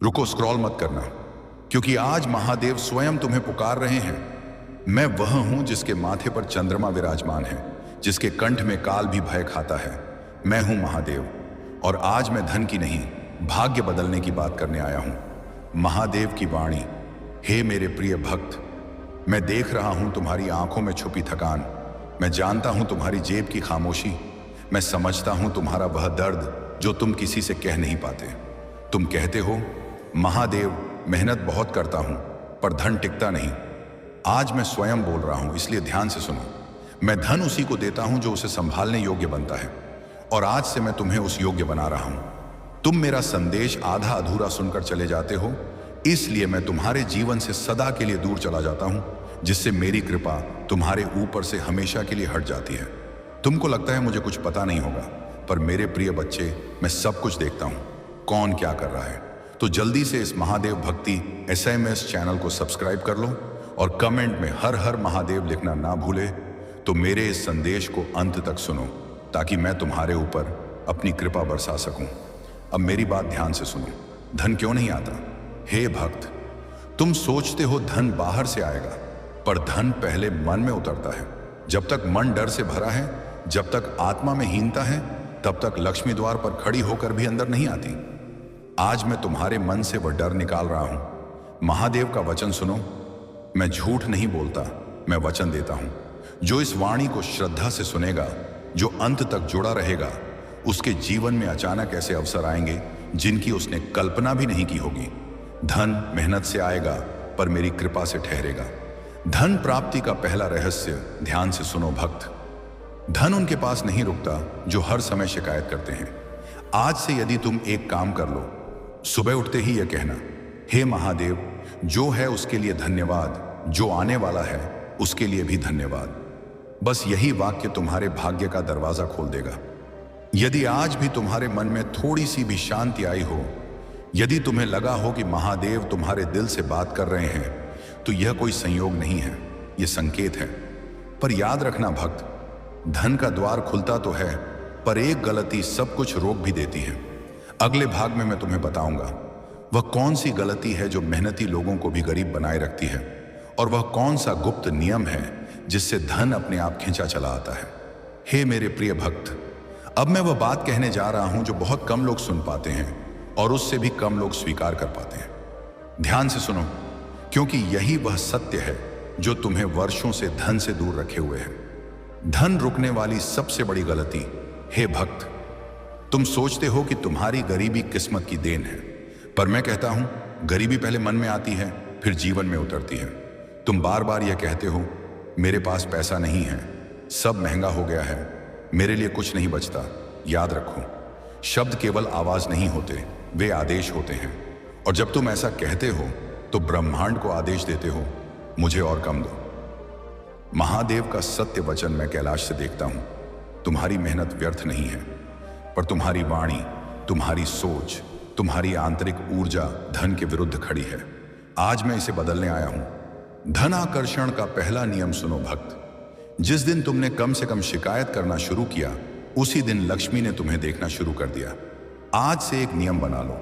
रुको, स्क्रॉल मत करना, क्योंकि आज महादेव स्वयं तुम्हें पुकार रहे हैं। मैं वह हूं जिसके माथे पर चंद्रमा विराजमान है, जिसके कंठ में काल भी भय खाता है। मैं हूं महादेव, और आज मैं धन की नहीं, भाग्य बदलने की बात करने आया हूं। महादेव की वाणी। हे मेरे प्रिय भक्त, मैं देख रहा हूं तुम्हारी आंखों में छुपी थकान, मैं जानता हूं तुम्हारी जेब की खामोशी, मैं समझता हूं तुम्हारा वह दर्द जो तुम किसी से कह नहीं पाते। तुम कहते हो, महादेव, मेहनत बहुत करता हूं पर धन टिकता नहीं। आज मैं स्वयं बोल रहा हूं, इसलिए ध्यान से सुनो। मैं धन उसी को देता हूं जो उसे संभालने योग्य बनता है, और आज से मैं तुम्हें उस योग्य बना रहा हूं। तुम मेरा संदेश आधा अधूरा सुनकर चले जाते हो, इसलिए मैं तुम्हारे जीवन से सदा के लिए दूर चला जाता हूं, जिससे मेरी कृपा तुम्हारे ऊपर से हमेशा के लिए हट जाती है। तुमको लगता है मुझे कुछ पता नहीं होगा, पर मेरे प्रिय बच्चे, मैं सब कुछ देखता हूं, कौन क्या कर रहा है। तो जल्दी से इस महादेव भक्ति SMS चैनल को सब्सक्राइब कर लो, और कमेंट में हर हर महादेव लिखना ना भूले। तो मेरे इस संदेश को अंत तक सुनो, ताकि मैं तुम्हारे ऊपर अपनी कृपा बरसा सकूं। अब मेरी बात ध्यान से सुनो। धन क्यों नहीं आता? हे भक्त, तुम सोचते हो धन बाहर से आएगा, पर धन पहले मन में उतरता है। जब तक मन डर से भरा है, जब तक आत्मा में हीनता है, तब तक लक्ष्मी द्वार पर खड़ी होकर भी अंदर नहीं आती। आज मैं तुम्हारे मन से वह डर निकाल रहा हूं। महादेव का वचन सुनो। मैं झूठ नहीं बोलता, मैं वचन देता हूं। जो इस वाणी को श्रद्धा से सुनेगा, जो अंत तक जुड़ा रहेगा, उसके जीवन में अचानक ऐसे अवसर आएंगे जिनकी उसने कल्पना भी नहीं की होगी। धन मेहनत से आएगा, पर मेरी कृपा से ठहरेगा। धन प्राप्ति का पहला रहस्य, ध्यान से सुनो भक्त। धन उनके पास नहीं रुकता जो हर समय शिकायत करते हैं। आज से यदि तुम एक काम कर लो, सुबह उठते ही यह कहना, हे महादेव, जो है उसके लिए धन्यवाद, जो आने वाला है उसके लिए भी धन्यवाद। बस यही वाक्य तुम्हारे भाग्य का दरवाजा खोल देगा। यदि आज भी तुम्हारे मन में थोड़ी सी भी शांति आई हो, यदि तुम्हें लगा हो कि महादेव तुम्हारे दिल से बात कर रहे हैं, तो यह कोई संयोग नहीं है, यह संकेत है। पर याद रखना भक्त, धन का द्वार खुलता तो है, पर एक गलती सब कुछ रोक भी देती है। अगले भाग में मैं तुम्हें बताऊंगा वह कौन सी गलती है जो मेहनती लोगों को भी गरीब बनाए रखती है, और वह कौन सा गुप्त नियम है जिससे धन अपने आप खींचा चला आता है। हे मेरे प्रिय भक्त, अब मैं वह बात कहने जा रहा हूं जो बहुत कम लोग सुन पाते हैं, और उससे भी कम लोग स्वीकार कर पाते हैं। ध्यान से सुनो, क्योंकि यही वह सत्य है जो तुम्हें वर्षों से धन से दूर रखे हुए है। धन रुकने वाली सबसे बड़ी गलती। हे भक्त, तुम सोचते हो कि तुम्हारी गरीबी किस्मत की देन है, पर मैं कहता हूं, गरीबी पहले मन में आती है, फिर जीवन में उतरती है। तुम बार बार यह कहते हो, मेरे पास पैसा नहीं है, सब महंगा हो गया है, मेरे लिए कुछ नहीं बचता। याद रखो, शब्द केवल आवाज नहीं होते, वे आदेश होते हैं। और जब तुम ऐसा कहते हो, तो ब्रह्मांड को आदेश देते हो, मुझे और कम दो। महादेव का सत्य वचन मैं कैलाश से देखता हूं। तुम्हारी मेहनत व्यर्थ नहीं है, पर तुम्हारी वाणी, तुम्हारी सोच, तुम्हारी आंतरिक ऊर्जा धन के विरुद्ध खड़ी है। आज मैं इसे बदलने आया हूं। धन आकर्षण का पहला नियम सुनो भक्त। जिस दिन तुमने कम से कम शिकायत करना शुरू किया, उसी दिन लक्ष्मी ने तुम्हें देखना शुरू कर दिया। आज से एक नियम बना लो,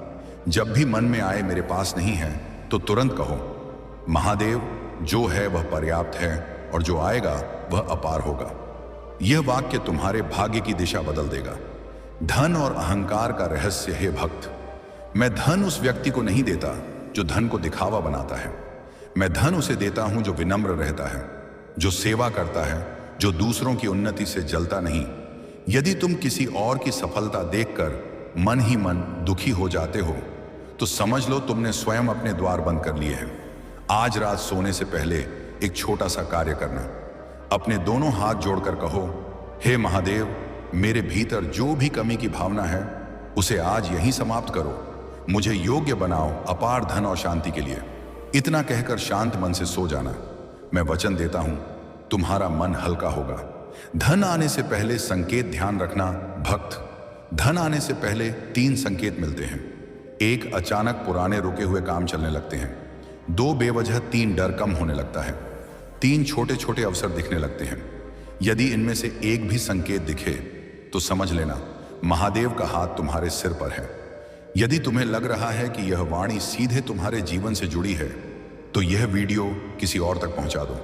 जब भी मन में आए मेरे पास नहीं है, तो तुरंत कहो, महादेव, जो है वह पर्याप्त है, और जो आएगा वह अपार होगा। यह वाक्य तुम्हारे भाग्य की दिशा बदल देगा। धन और अहंकार का रहस्य। हे भक्त, मैं धन उस व्यक्ति को नहीं देता जो धन को दिखावा बनाता है। मैं धन उसे देता हूं जो विनम्र रहता है, जो सेवा करता है, जो दूसरों की उन्नति से जलता नहीं। यदि तुम किसी और की सफलता देखकर मन ही मन दुखी हो जाते हो, तो समझ लो तुमने स्वयं अपने द्वार बंद कर लिए हैं। आज रात सोने से पहले एक छोटा सा कार्य करना। अपने दोनों हाथ जोड़कर कहो, हे महादेव, मेरे भीतर जो भी कमी की भावना है, उसे आज यहीं समाप्त करो। मुझे योग्य बनाओ अपार धन और शांति के लिए। इतना कहकर शांत मन से सो जाना। मैं वचन देता हूं, तुम्हारा मन हल्का होगा। धन आने से पहले संकेत ध्यान रखना भक्त। धन आने से पहले 3 संकेत मिलते हैं। 1, अचानक पुराने रुके हुए काम चलने लगते हैं। 2, बेवजह 3 डर कम होने लगता है। 3, छोटे छोटे अवसर दिखने लगते हैं। यदि इनमें से एक भी संकेत दिखे, तो समझ लेना महादेव का हाथ तुम्हारे सिर पर है। यदि तुम्हें लग रहा है कि यह वाणी सीधे तुम्हारे जीवन से जुड़ी है, तो यह वीडियो किसी और तक पहुंचा दो,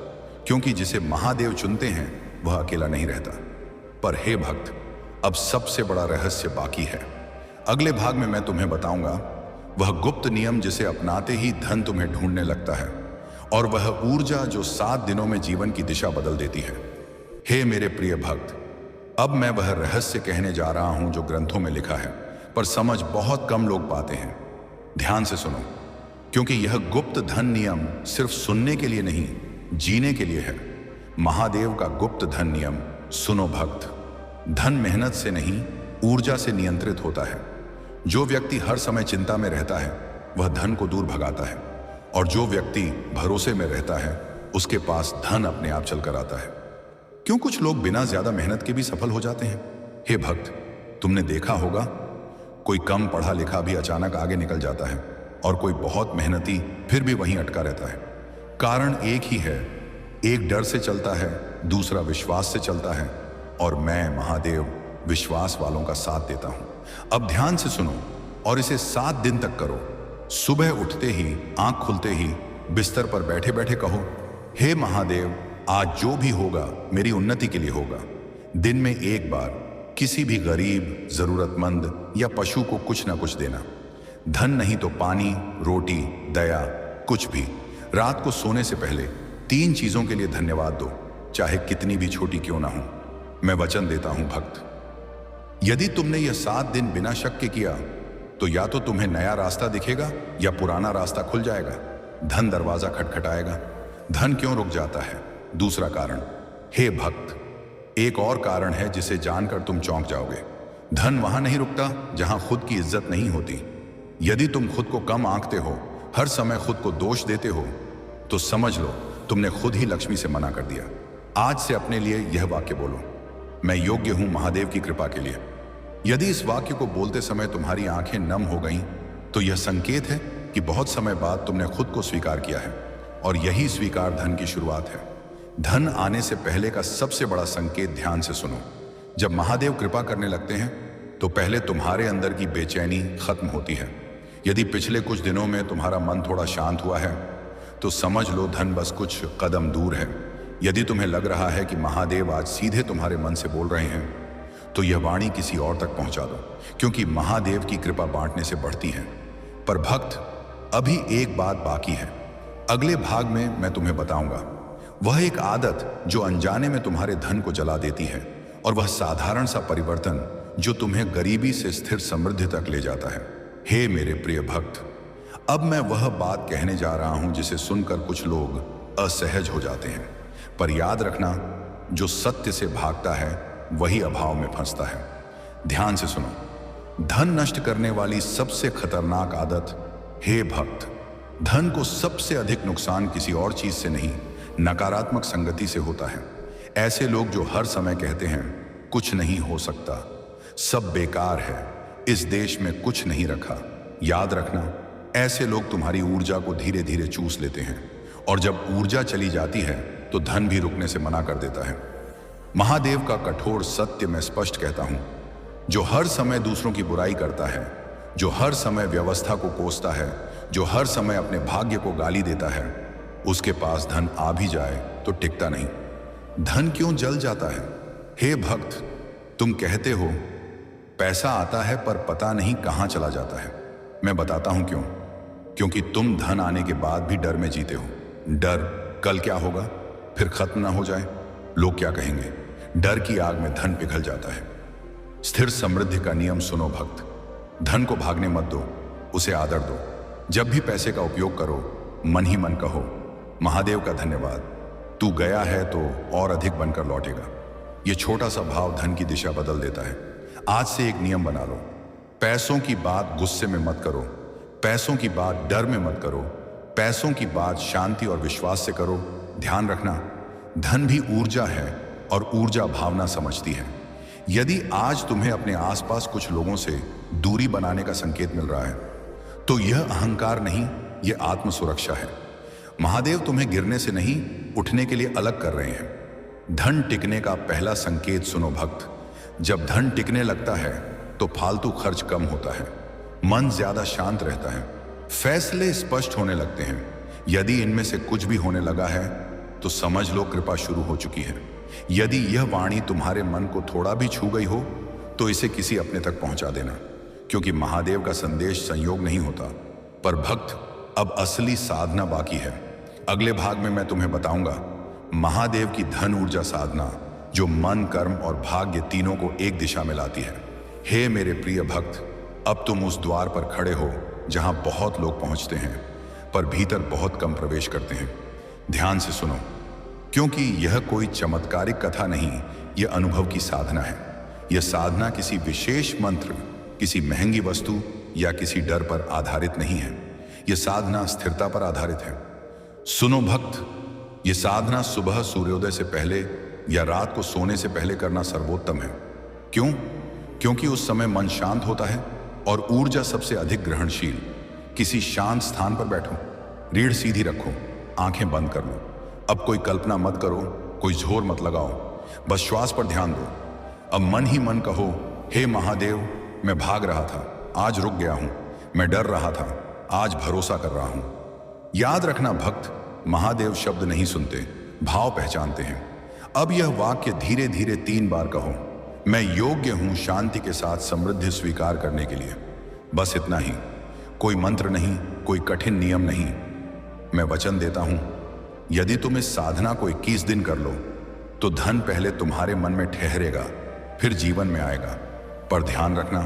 क्योंकि जिसे महादेव चुनते हैं वह अकेला नहीं रहता। पर हे भक्त, अब सबसे बड़ा रहस्य बाकी है। अगले भाग में मैं तुम्हें बताऊंगा वह गुप्त नियम जिसे अपनाते ही धन तुम्हें ढूंढने लगता है, और वह ऊर्जा जो 7 दिनों में जीवन की दिशा बदल देती है। हे मेरे प्रिय भक्त, अब मैं वह रहस्य कहने जा रहा हूं जो ग्रंथों में लिखा है, पर समझ बहुत कम लोग पाते हैं। ध्यान से सुनो, क्योंकि यह गुप्त धन नियम सिर्फ सुनने के लिए नहीं, जीने के लिए है। महादेव का गुप्त धन नियम सुनो भक्त। धन मेहनत से नहीं, ऊर्जा से नियंत्रित होता है। जो व्यक्ति हर समय चिंता में रहता है वह धन को दूर भगाता है, और जो व्यक्ति भरोसे में रहता है उसके पास धन अपने आप चल कर आता है। क्यों कुछ लोग बिना ज्यादा मेहनत के भी सफल हो जाते हैं? हे भक्त, तुमने देखा होगा कोई कम पढ़ा लिखा भी अचानक आगे निकल जाता है, और कोई बहुत मेहनती फिर भी वहीं अटका रहता है। कारण एक ही है, एक डर से चलता है, दूसरा विश्वास से चलता है, और मैं महादेव विश्वास वालों का साथ देता हूं। अब ध्यान से सुनो और इसे 7 दिन तक करो। सुबह उठते ही, आंख खुलते ही बिस्तर पर बैठे बैठे कहो, हे महादेव, आज जो भी होगा मेरी उन्नति के लिए होगा। दिन में एक बार किसी भी गरीब, जरूरतमंद या पशु को कुछ ना कुछ देना। धन नहीं तो पानी, रोटी, दया, कुछ भी। रात को सोने से पहले 3 चीजों के लिए धन्यवाद दो, चाहे कितनी भी छोटी क्यों ना हो। मैं वचन देता हूं भक्त, यदि तुमने यह 7 दिन बिना शक के किया तो या तो तुम्हें नया रास्ता दिखेगा या पुराना रास्ता खुल जाएगा। धन दरवाजा खटखटाएगा। धन क्यों रुक जाता है? दूसरा कारण, हे भक्त, एक और कारण है जिसे जानकर तुम चौंक जाओगे। धन वहां नहीं रुकता जहां खुद की इज्जत नहीं होती। यदि तुम खुद को कम आंकते हो, हर समय खुद को दोष देते हो, तो समझ लो तुमने खुद ही लक्ष्मी से मना कर दिया। आज से अपने लिए यह वाक्य बोलो, मैं योग्य हूं महादेव की कृपा के लिए। यदि इस वाक्य को बोलते समय तुम्हारी आंखें नम हो गईं, तो यह संकेत है कि बहुत समय बाद तुमने खुद को स्वीकार किया है, और यही स्वीकार धन की शुरुआत है। धन आने से पहले का सबसे बड़ा संकेत ध्यान से सुनो। जब महादेव कृपा करने लगते हैं तो पहले तुम्हारे अंदर की बेचैनी खत्म होती है। यदि पिछले कुछ दिनों में तुम्हारा मन थोड़ा शांत हुआ है तो समझ लो धन बस कुछ कदम दूर है। यदि तुम्हें लग रहा है कि महादेव आज सीधे तुम्हारे मन से बोल रहे हैं, तो यह वाणी किसी और तक पहुंचा दो, क्योंकि महादेव की कृपा बांटने से बढ़ती है। पर भक्त, अभी एक बात बाकी है। अगले भाग में मैं तुम्हें बताऊंगा वह एक आदत जो अनजाने में तुम्हारे धन को जला देती है, और वह साधारण सा परिवर्तन जो तुम्हें गरीबी से स्थिर समृद्धि तक ले जाता है। हे मेरे प्रिय भक्त, अब मैं वह बात कहने जा रहा हूं जिसे सुनकर कुछ लोग असहज हो जाते हैं। पर याद रखना, जो सत्य से भागता है वही अभाव में फंसता है। ध्यान से सुनो, धन नष्ट करने वाली सबसे खतरनाक आदत, हे भक्त, धन को सबसे अधिक नुकसान किसी और चीज से नहीं, नकारात्मक संगति से होता है। ऐसे लोग जो हर समय कहते हैं कुछ नहीं हो सकता, सब बेकार है, इस देश में कुछ नहीं रखा। याद रखना, ऐसे लोग तुम्हारी ऊर्जा को धीरे धीरे चूस लेते हैं, और जब ऊर्जा चली जाती है तो धन भी रुकने से मना कर देता है। महादेव का कठोर सत्य मैं स्पष्ट कहता हूं, जो हर समय दूसरों की बुराई करता है, जो हर समय व्यवस्था को कोसता है, जो हर समय अपने भाग्य को गाली देता है, उसके पास धन आ भी जाए तो टिकता नहीं। धन क्यों जल जाता है? हे भक्त, तुम कहते हो पैसा आता है पर पता नहीं कहां चला जाता है। मैं बताता हूं क्यों। क्योंकि तुम धन आने के बाद भी डर में जीते हो। डर, कल क्या होगा, फिर खत्म ना हो जाए, लोग क्या कहेंगे। डर की आग में धन पिघल जाता है। स्थिर समृद्धि का नियम सुनो भक्त, धन को भागने मत दो, उसे आदर दो। जब भी पैसे का उपयोग करो, मन ही मन कहो, महादेव का धन्यवाद, तू गया है तो और अधिक बनकर लौटेगा। यह छोटा सा भाव धन की दिशा बदल देता है। आज से एक नियम बना लो, पैसों की बात गुस्से में मत करो, पैसों की बात डर में मत करो, पैसों की बात शांति और विश्वास से करो। ध्यान रखना, धन भी ऊर्जा है और ऊर्जा भावना समझती है। यदि आज तुम्हें अपने आसपास कुछ लोगों से दूरी बनाने का संकेत मिल रहा है, तो यह अहंकार नहीं, यह आत्म सुरक्षा है। महादेव तुम्हें गिरने से नहीं, उठने के लिए अलग कर रहे हैं। धन टिकने का पहला संकेत सुनो भक्त, जब धन टिकने लगता है तो फालतू खर्च कम होता है। मन ज्यादा शांत रहता है, फैसले स्पष्ट होने लगते हैं। यदि इनमें से कुछ भी होने लगा है तो समझ लो कृपा शुरू हो चुकी है। यदि यह वाणी तुम्हारे मन को थोड़ा भी छू गई हो तो इसे किसी अपने तक पहुंचा देना, क्योंकि महादेव का संदेश संयोग नहीं होता। पर भक्त, अब असली साधना बाकी है। अगले भाग में मैं तुम्हें बताऊंगा महादेव की धन ऊर्जा साधना, जो मन, कर्म और भाग्य तीनों को एक दिशा में लाती है। हे मेरे प्रिय भक्त, अब तुम उस द्वार पर खड़े हो जहां बहुत लोग पहुंचते हैं पर भीतर बहुत कम प्रवेश करते हैं। ध्यान से सुनो, क्योंकि यह कोई चमत्कारिक कथा नहीं, यह अनुभव की साधना है। यह साधना किसी विशेष मंत्र, किसी महंगी वस्तु या किसी डर पर आधारित नहीं है। यह साधना स्थिरता पर आधारित है। सुनो भक्त, यह साधना सुबह सूर्योदय से पहले या रात को सोने से पहले करना सर्वोत्तम है। क्यों? क्योंकि उस समय मन शांत होता है और ऊर्जा सबसे अधिक ग्रहणशील। किसी शांत स्थान पर बैठो, रीढ़ सीधी रखो, आंखें बंद कर लो। अब कोई कल्पना मत करो, कोई जोर मत लगाओ, बस श्वास पर ध्यान दो। अब मन ही मन कहो, हे महादेव, मैं भाग रहा था, आज रुक गया हूं। मैं डर रहा था, आज भरोसा कर रहा हूं। याद रखना भक्त, महादेव शब्द नहीं सुनते, भाव पहचानते हैं। अब यह वाक्य धीरे धीरे 3 बार कहो, मैं योग्य हूं शांति के साथ समृद्धि स्वीकार करने के लिए। बस इतना ही, कोई मंत्र नहीं, कोई कठिन नियम नहीं। मैं वचन देता हूं, यदि तुम इस साधना को 21 दिन कर लो तो धन पहले तुम्हारे मन में ठहरेगा, फिर जीवन में आएगा। पर ध्यान रखना,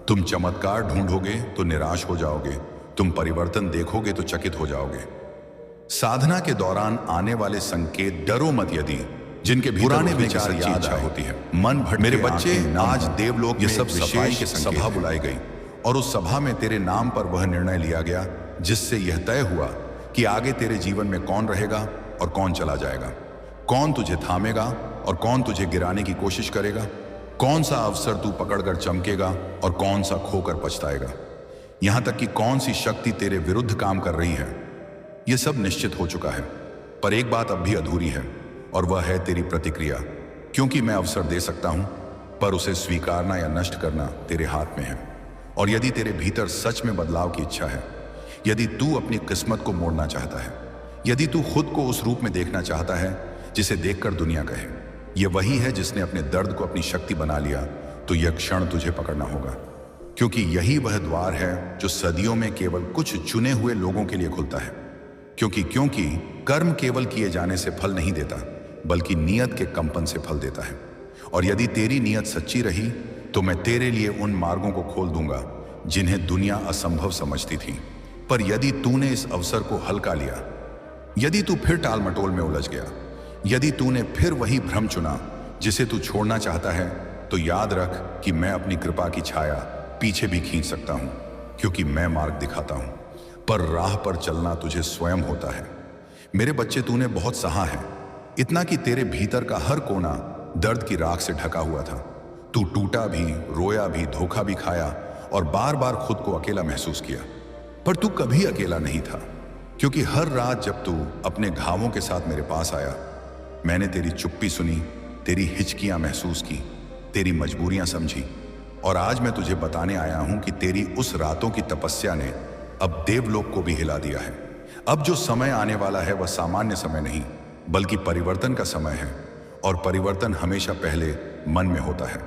तुम चमत्कार ढूंढोगे तो निराश हो जाओगे, तुम परिवर्तन देखोगे तो चकित हो जाओगे। साधना के दौरान आने वाले संकेत, डरो मत यदि जिनके पुराने विचार याद होती है, मन भटके, मेरे बच्चे, आज देवलोक ये सब सफाई के सभा बुलाई गई और उस सभा में तेरे नाम पर वह निर्णय लिया गया जिससे यह तय हुआ कि आगे तेरे जीवन में कौन रहेगा और कौन चला जाएगा, कौन तुझे थामेगा और कौन तुझे गिराने की कोशिश करेगा, कौन सा अवसर तू पकड़कर चमकेगा और कौन सा खोकर पछताएगा, यहां तक कि कौन सी शक्ति तेरे विरुद्ध काम कर रही है। यह सब निश्चित हो चुका है, पर एक बात अब भी अधूरी है और वह है तेरी प्रतिक्रिया। क्योंकि मैं अवसर दे सकता हूं, पर उसे स्वीकारना या नष्ट करना तेरे हाथ में है। और यदि तेरे भीतर सच में बदलाव की इच्छा है, यदि तू अपनी किस्मत को मोड़ना चाहता है, यदि तू खुद को उस रूप में देखना चाहता है जिसे देखकर दुनिया कहे यह वही है जिसने अपने दर्द को अपनी शक्ति बना लिया, तो यह क्षण तुझे पकड़ना होगा। क्योंकि यही वह द्वार है जो सदियों में केवल कुछ चुने हुए लोगों के लिए खुलता है। क्योंकि कर्म केवल किए जाने से फल नहीं देता, बल्कि नियत के कंपन से फल देता है। और यदि तेरी नियत सच्ची रही तो मैं तेरे लिए उन मार्गों को खोल दूंगा जिन्हें दुनिया असंभव समझती थी। पर यदि तूने इस अवसर को हल्का लिया, यदि तू फिर टाल मटोल में उलझ गया, यदि तूने फिर वही भ्रम चुना जिसे तू छोड़ना चाहता है, तो याद रख कि मैं अपनी कृपा की छाया पीछे भी खींच सकता हूं, क्योंकि मैं मार्ग दिखाता हूं। पर राह पर चलना तुझे स्वयं होता है। मेरे बच्चे, तूने बहुत सहा है, इतना कि तेरे भीतर का हर कोना दर्द की राख से ढका हुआ था। तू टूटा भी, रोया भी, धोखा भी खाया और बार बार खुद को अकेला महसूस किया। पर तू कभी अकेला नहीं था, क्योंकि हर रात जब तू अपने घावों के साथ मेरे पास आया, मैंने तेरी चुप्पी सुनी, तेरी हिचकियां महसूस की, तेरी मजबूरियां समझी। और आज मैं तुझे बताने आया हूं कि तेरी उस रातों की तपस्या ने अब देवलोक को भी हिला दिया है। अब जो समय आने वाला है वह सामान्य समय नहीं, बल्कि परिवर्तन का समय है। और परिवर्तन हमेशा पहले मन में होता है,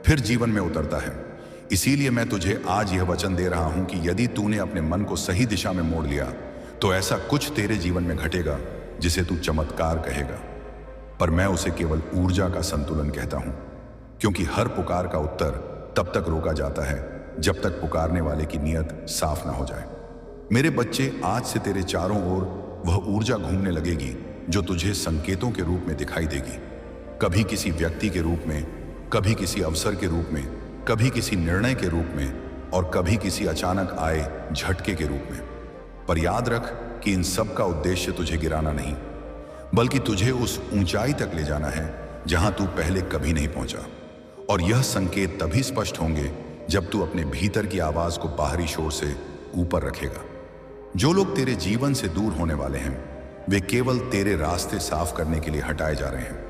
फिर जीवन में उतरता है। इसीलिए मैं तुझे आज यह वचन दे रहा हूं कि यदि तूने अपने मन को सही दिशा में मोड़ लिया, तो ऐसा कुछ तेरे जीवन में घटेगा जिसे तू चमत्कार कहेगा। पर मैं उसे केवल ऊर्जा का संतुलन कहता हूं, क्योंकि हर पुकार का उत्तर तब तक रोका जाता है जब तक पुकारने वाले की नीयत साफ ना हो जाए। मेरे बच्चे, आज से तेरे चारों ओर वह ऊर्जा घूमने लगेगी जो तुझे संकेतों के रूप में दिखाई देगी। कभी किसी व्यक्ति के रूप में, कभी किसी अवसर के रूप में, कभी किसी निर्णय के रूप में और कभी किसी अचानक आए झटके के रूप में। पर याद रख कि इन सब का उद्देश्य तुझे गिराना नहीं, बल्कि तुझे उस ऊंचाई तक ले जाना है जहां तू पहले कभी नहीं पहुंचा। और यह संकेत तभी स्पष्ट होंगे जब तू अपने भीतर की आवाज को बाहरी शोर से ऊपर रखेगा। जो लोग तेरे जीवन से दूर होने वाले हैं, वे केवल तेरे रास्ते साफ करने के लिए हटाए जा रहे हैं,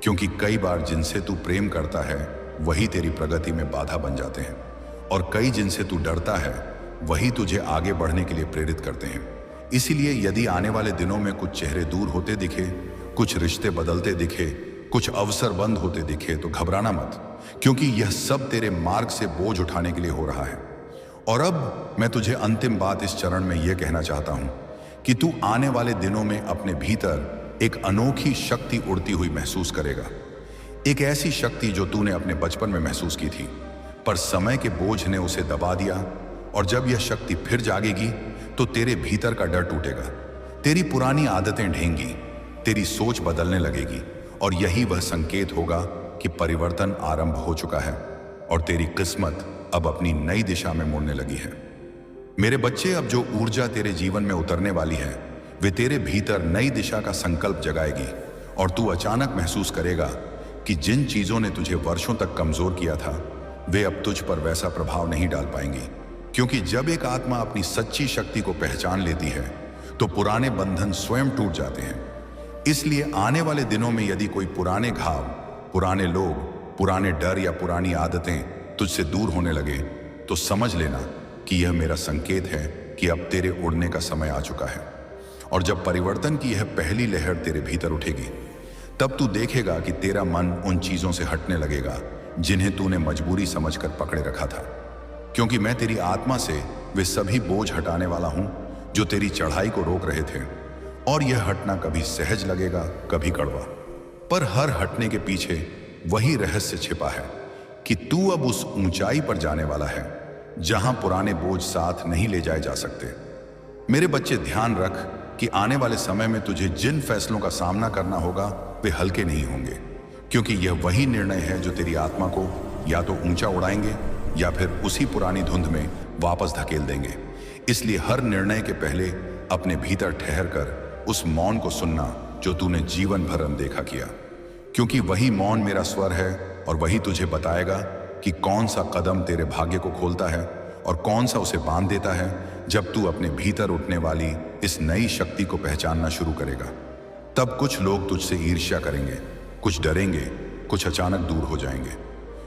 क्योंकि कई बार जिनसे तू प्रेम करता है वही तेरी प्रगति में बाधा बन जाते हैं। और कई जिनसे तू डरता है वही तुझे आगे बढ़ने के लिए प्रेरित करते हैं। इसीलिए यदि आने वाले दिनों में कुछ चेहरे दूर होते दिखे, कुछ रिश्ते बदलते दिखे, कुछ अवसर बंद होते दिखे तो घबराना मत, क्योंकि यह सब तेरे मार्ग से बोझ उठाने के लिए हो रहा है। और अब मैं तुझे अंतिम बात इस चरण में यह कहना चाहता हूं कि तू आने वाले दिनों में अपने भीतर एक अनोखी शक्ति उड़ती हुई महसूस करेगा। एक ऐसी शक्ति जो तूने अपने बचपन में महसूस की थी, पर समय के बोझ ने उसे दबा दिया। और जब यह शक्ति फिर जागेगी तो तेरे भीतर का डर टूटेगा, तेरी पुरानी आदतें ढहेंगी, तेरी सोच बदलने लगेगी, और यही वह संकेत होगा कि परिवर्तन आरंभ हो चुका है और तेरी किस्मत अब अपनी नई दिशा में मुड़ने लगी है। मेरे बच्चे, अब जो ऊर्जा तेरे जीवन में उतरने वाली है वे तेरे भीतर नई दिशा का संकल्प जगाएगी, और तू अचानक महसूस करेगा कि जिन चीजों ने तुझे वर्षों तक कमजोर किया था वे अब तुझ पर वैसा प्रभाव नहीं डाल पाएंगी। क्योंकि जब एक आत्मा अपनी सच्ची शक्ति को पहचान लेती है तो पुराने बंधन स्वयं टूट जाते हैं। इसलिए आने वाले दिनों में यदि कोई पुराने घाव, पुराने लोग, पुराने डर या पुरानी आदतें तुझसे दूर होने लगे तो समझ लेना कि यह मेरा संकेत है कि अब तेरे उड़ने का समय आ चुका है। और जब परिवर्तन की यह पहली लहर तेरे भीतर उठेगी तब तू देखेगा कि तेरा मन उन चीजों से हटने लगेगा जिन्हें तूने मजबूरी समझकर पकड़े रखा था। क्योंकि मैं तेरी आत्मा से वे सभी बोझ हटाने वाला हूं जो तेरी चढ़ाई को रोक रहे थे। और यह हटना कभी सहज लगेगा, कभी कड़वा, पर हर हटने के पीछे वही रहस्य छिपा है कि तू अब उस ऊंचाई पर जाने वाला है जहां पुराने बोझ साथ नहीं ले जाए जा सकते। मेरे बच्चे, ध्यान रख कि आने वाले समय में तुझे जिन फैसलों का सामना करना होगा वे हल्के नहीं होंगे, क्योंकि यह वही निर्णय है जो तेरी आत्मा को या तो ऊंचा उड़ाएंगे या फिर उसी पुरानी धुंध में वापस धकेल देंगे। इसलिए हर निर्णय के पहले अपने भीतर ठहर कर उस मौन को सुनना जो तूने जीवन भर अनदेखा किया, क्योंकि वही मौन मेरा स्वर है और वही तुझे बताएगा कि कौन सा कदम तेरे भाग्य को खोलता है और कौन सा उसे बांध देता है। जब तू अपने भीतर उठने वाली इस नई शक्ति को पहचानना शुरू करेगा तब कुछ लोग तुझसे ईर्ष्या करेंगे, कुछ डरेंगे, कुछ अचानक दूर हो जाएंगे,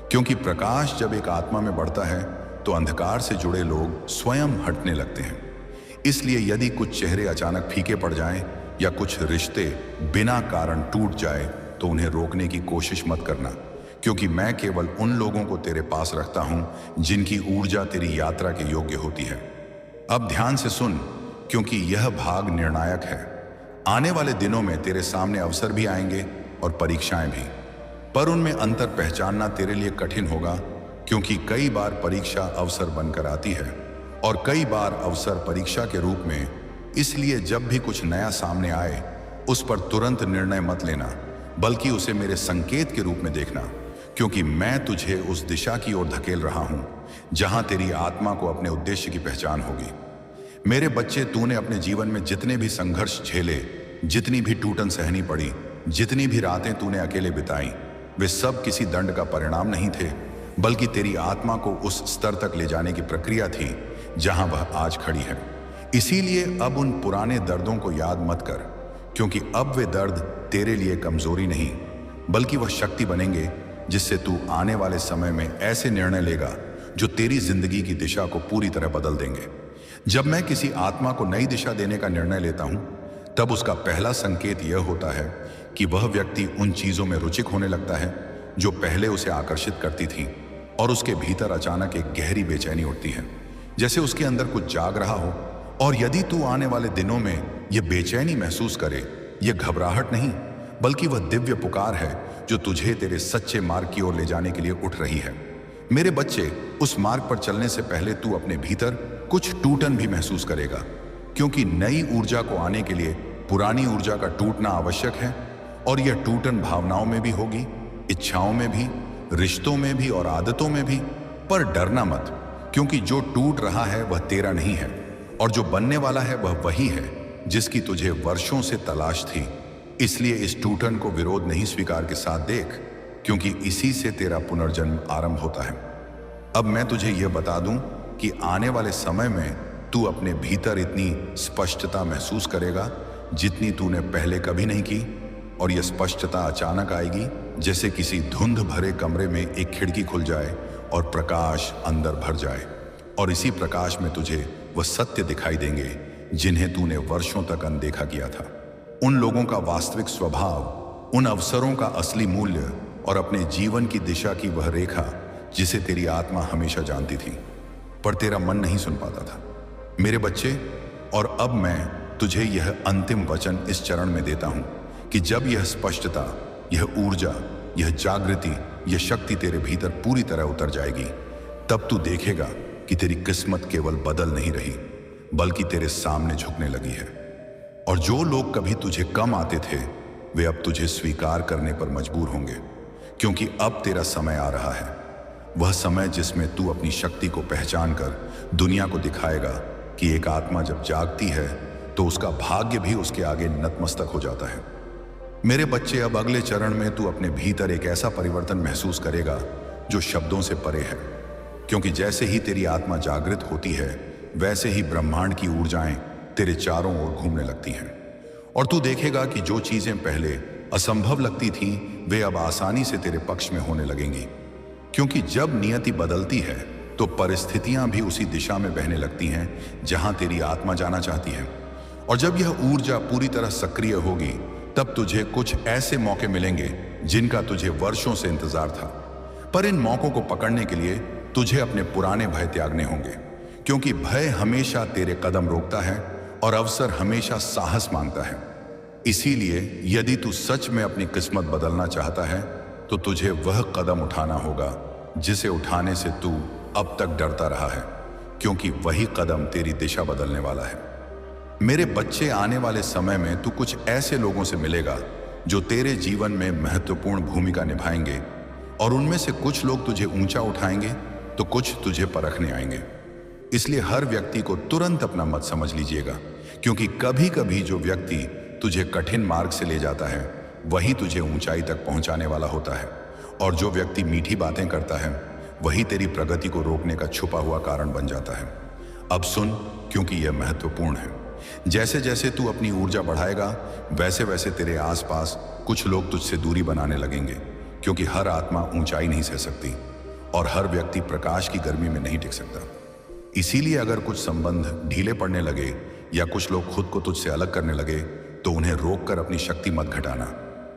क्योंकि प्रकाश जब एक आत्मा में बढ़ता है तो अंधकार से जुड़े लोग स्वयं हटने लगते हैं। इसलिए यदि कुछ चेहरे अचानक फीके पड़ जाएं या कुछ रिश्ते बिना कारण टूट जाए तो उन्हें रोकने की कोशिश मत करना, क्योंकि मैं केवल उन लोगों को तेरे पास रखता हूं जिनकी ऊर्जा तेरी यात्रा के योग्य होती है। अब ध्यान से सुन, क्योंकि यह भाग निर्णायक है। आने वाले दिनों में तेरे सामने अवसर भी आएंगे और परीक्षाएं भी, पर उनमें अंतर पहचानना तेरे लिए कठिन होगा, क्योंकि कई बार परीक्षा अवसर बनकर आती है और कई बार अवसर परीक्षा के रूप में। इसलिए जब भी कुछ नया सामने आए उस पर तुरंत निर्णय मत लेना, बल्कि उसे मेरे संकेत के रूप में देखना, क्योंकि मैं तुझे उस दिशा की ओर धकेल रहा हूं जहां तेरी आत्मा को अपने उद्देश्य की पहचान होगी। मेरे बच्चे, तूने अपने जीवन में जितने भी संघर्ष झेले, जितनी भी टूटन सहनी पड़ी, जितनी भी रातें तूने अकेले बिताई, वे सब किसी दंड का परिणाम नहीं थे, बल्कि तेरी आत्मा को उस स्तर तक ले जाने की प्रक्रिया थी जहां वह आज खड़ी है। इसीलिए अब उन पुराने दर्दों को याद मत कर, क्योंकि अब वे दर्द तेरे लिए कमजोरी नहीं बल्कि वह शक्ति बनेंगे जिससे तू आने वाले समय में ऐसे निर्णय लेगा जो तेरी जिंदगी की दिशा को पूरी तरह बदल देंगे। जब मैं किसी आत्मा को नई दिशा देने का निर्णय लेता हूं तब उसका पहला संकेत यह होता है कि वह व्यक्ति उन चीजों में रुचिक होने लगता है जो पहले उसे आकर्षित करती थी, और उसके भीतर अचानक एक गहरी बेचैनी उठती है, जैसे उसके अंदर कुछ जाग रहा हो। और यदि तू आने वाले दिनों में यह बेचैनी महसूस करे, यह घबराहट नहीं बल्कि वह दिव्य पुकार है जो तुझे तेरे सच्चे मार्ग की ओर ले जाने के लिए उठ रही है। मेरे बच्चे, उस मार्ग पर चलने से पहले तू अपने भीतर कुछ टूटन भी महसूस करेगा, क्योंकि नई ऊर्जा को आने के लिए पुरानी ऊर्जा का टूटना आवश्यक है। और यह टूटन भावनाओं में भी होगी, इच्छाओं में भी, रिश्तों में भी और आदतों में भी। पर डरना मत, क्योंकि जो टूट रहा है वह तेरा नहीं है, और जो बनने वाला है वह वही है जिसकी तुझे वर्षों से तलाश थी। इसलिए इस टूटन को विरोध नहीं, स्वीकार के साथ देख, क्योंकि इसी से तेरा पुनर्जन्म आरंभ होता है। अब मैं तुझे यह बता दूं कि आने वाले समय में तू अपने भीतर इतनी स्पष्टता महसूस करेगा जितनी तूने पहले कभी नहीं की। और यह स्पष्टता अचानक आएगी, जैसे किसी धुंध भरे कमरे में एक खिड़की खुल जाए और प्रकाश अंदर भर जाए, और इसी प्रकाश में तुझे वह सत्य दिखाई देंगे जिन्हें तूने वर्षों तक अनदेखा किया था। उन लोगों का वास्तविक स्वभाव, उन अवसरों का असली मूल्य और अपने जीवन की दिशा की वह रेखा जिसे तेरी आत्मा हमेशा जानती थी, पर तेरा मन नहीं सुन पाता था। मेरे बच्चे, और अब मैं तुझे यह अंतिम वचन इस चरण में देता हूं कि जब यह स्पष्टता, यह ऊर्जा, यह जागृति, यह शक्ति तेरे भीतर पूरी तरह उतर जाएगी, तब तू देखेगा कि तेरी किस्मत केवल बदल नहीं रही बल्कि तेरे सामने झुकने लगी है। और जो लोग कभी तुझे कम आते थे वे अब तुझे स्वीकार करने पर मजबूर होंगे, क्योंकि अब तेरा समय आ रहा है, वह समय जिसमें तू अपनी शक्ति को पहचान कर दुनिया को दिखाएगा कि एक आत्मा जब जागती है तो उसका भाग्य भी उसके आगे नतमस्तक हो जाता है। मेरे बच्चे, अब अगले चरण में तू अपने भीतर एक ऐसा परिवर्तन महसूस करेगा जो शब्दों से परे है, क्योंकि जैसे ही तेरी आत्मा जागृत होती है वैसे ही ब्रह्मांड की ऊर्जाएं तेरे चारों ओर घूमने लगती हैं, और तू देखेगा कि जो चीजें पहले असंभव लगती थीं वे अब आसानी से तेरे पक्ष में होने लगेंगी, क्योंकि जब नियति बदलती है तो परिस्थितियां भी उसी दिशा में बहने लगती हैं जहां तेरी आत्मा जाना चाहती है। और जब यह ऊर्जा पूरी तरह सक्रिय होगी तब तुझे कुछ ऐसे मौके मिलेंगे जिनका तुझे वर्षों से इंतजार था, पर इन मौकों को पकड़ने के लिए तुझे अपने पुराने भय त्यागने होंगे, क्योंकि भय हमेशा तेरे कदम रोकता है और अवसर हमेशा साहस मांगता है। इसीलिए यदि तू सच में अपनी किस्मत बदलना चाहता है तो तुझे वह कदम उठाना होगा जिसे उठाने से तू अब तक डरता रहा है, क्योंकि वही कदम तेरी दिशा बदलने वाला है। मेरे बच्चे, आने वाले समय में तू कुछ ऐसे लोगों से मिलेगा जो तेरे जीवन में महत्वपूर्ण भूमिका निभाएंगे, और उनमें से कुछ लोग तुझे ऊंचा उठाएंगे तो कुछ तुझे परखने आएंगे। इसलिए हर व्यक्ति को तुरंत अपना मत समझ लीजिएगा, क्योंकि कभी कभी जो व्यक्ति तुझे कठिन मार्ग से ले जाता है वही तुझे ऊंचाई तक पहुंचाने वाला होता है, और जो व्यक्ति मीठी बातें करता है वही तेरी प्रगति को रोकने का छुपा हुआ कारण बन जाता है। अब सुन, क्योंकि यह महत्वपूर्ण है। जैसे जैसे तू अपनी ऊर्जा बढ़ाएगा वैसे वैसे तेरे आसपास कुछ लोग तुझसे दूरी बनाने लगेंगे, क्योंकि हर आत्मा ऊंचाई नहीं सह सकती और हर व्यक्ति प्रकाश की गर्मी में नहीं टिक सकता। इसीलिए अगर कुछ संबंध ढीले पड़ने लगे या कुछ लोग खुद को तुझसे अलग करने लगे तो उन्हें रोककर अपनी शक्ति मत घटाना,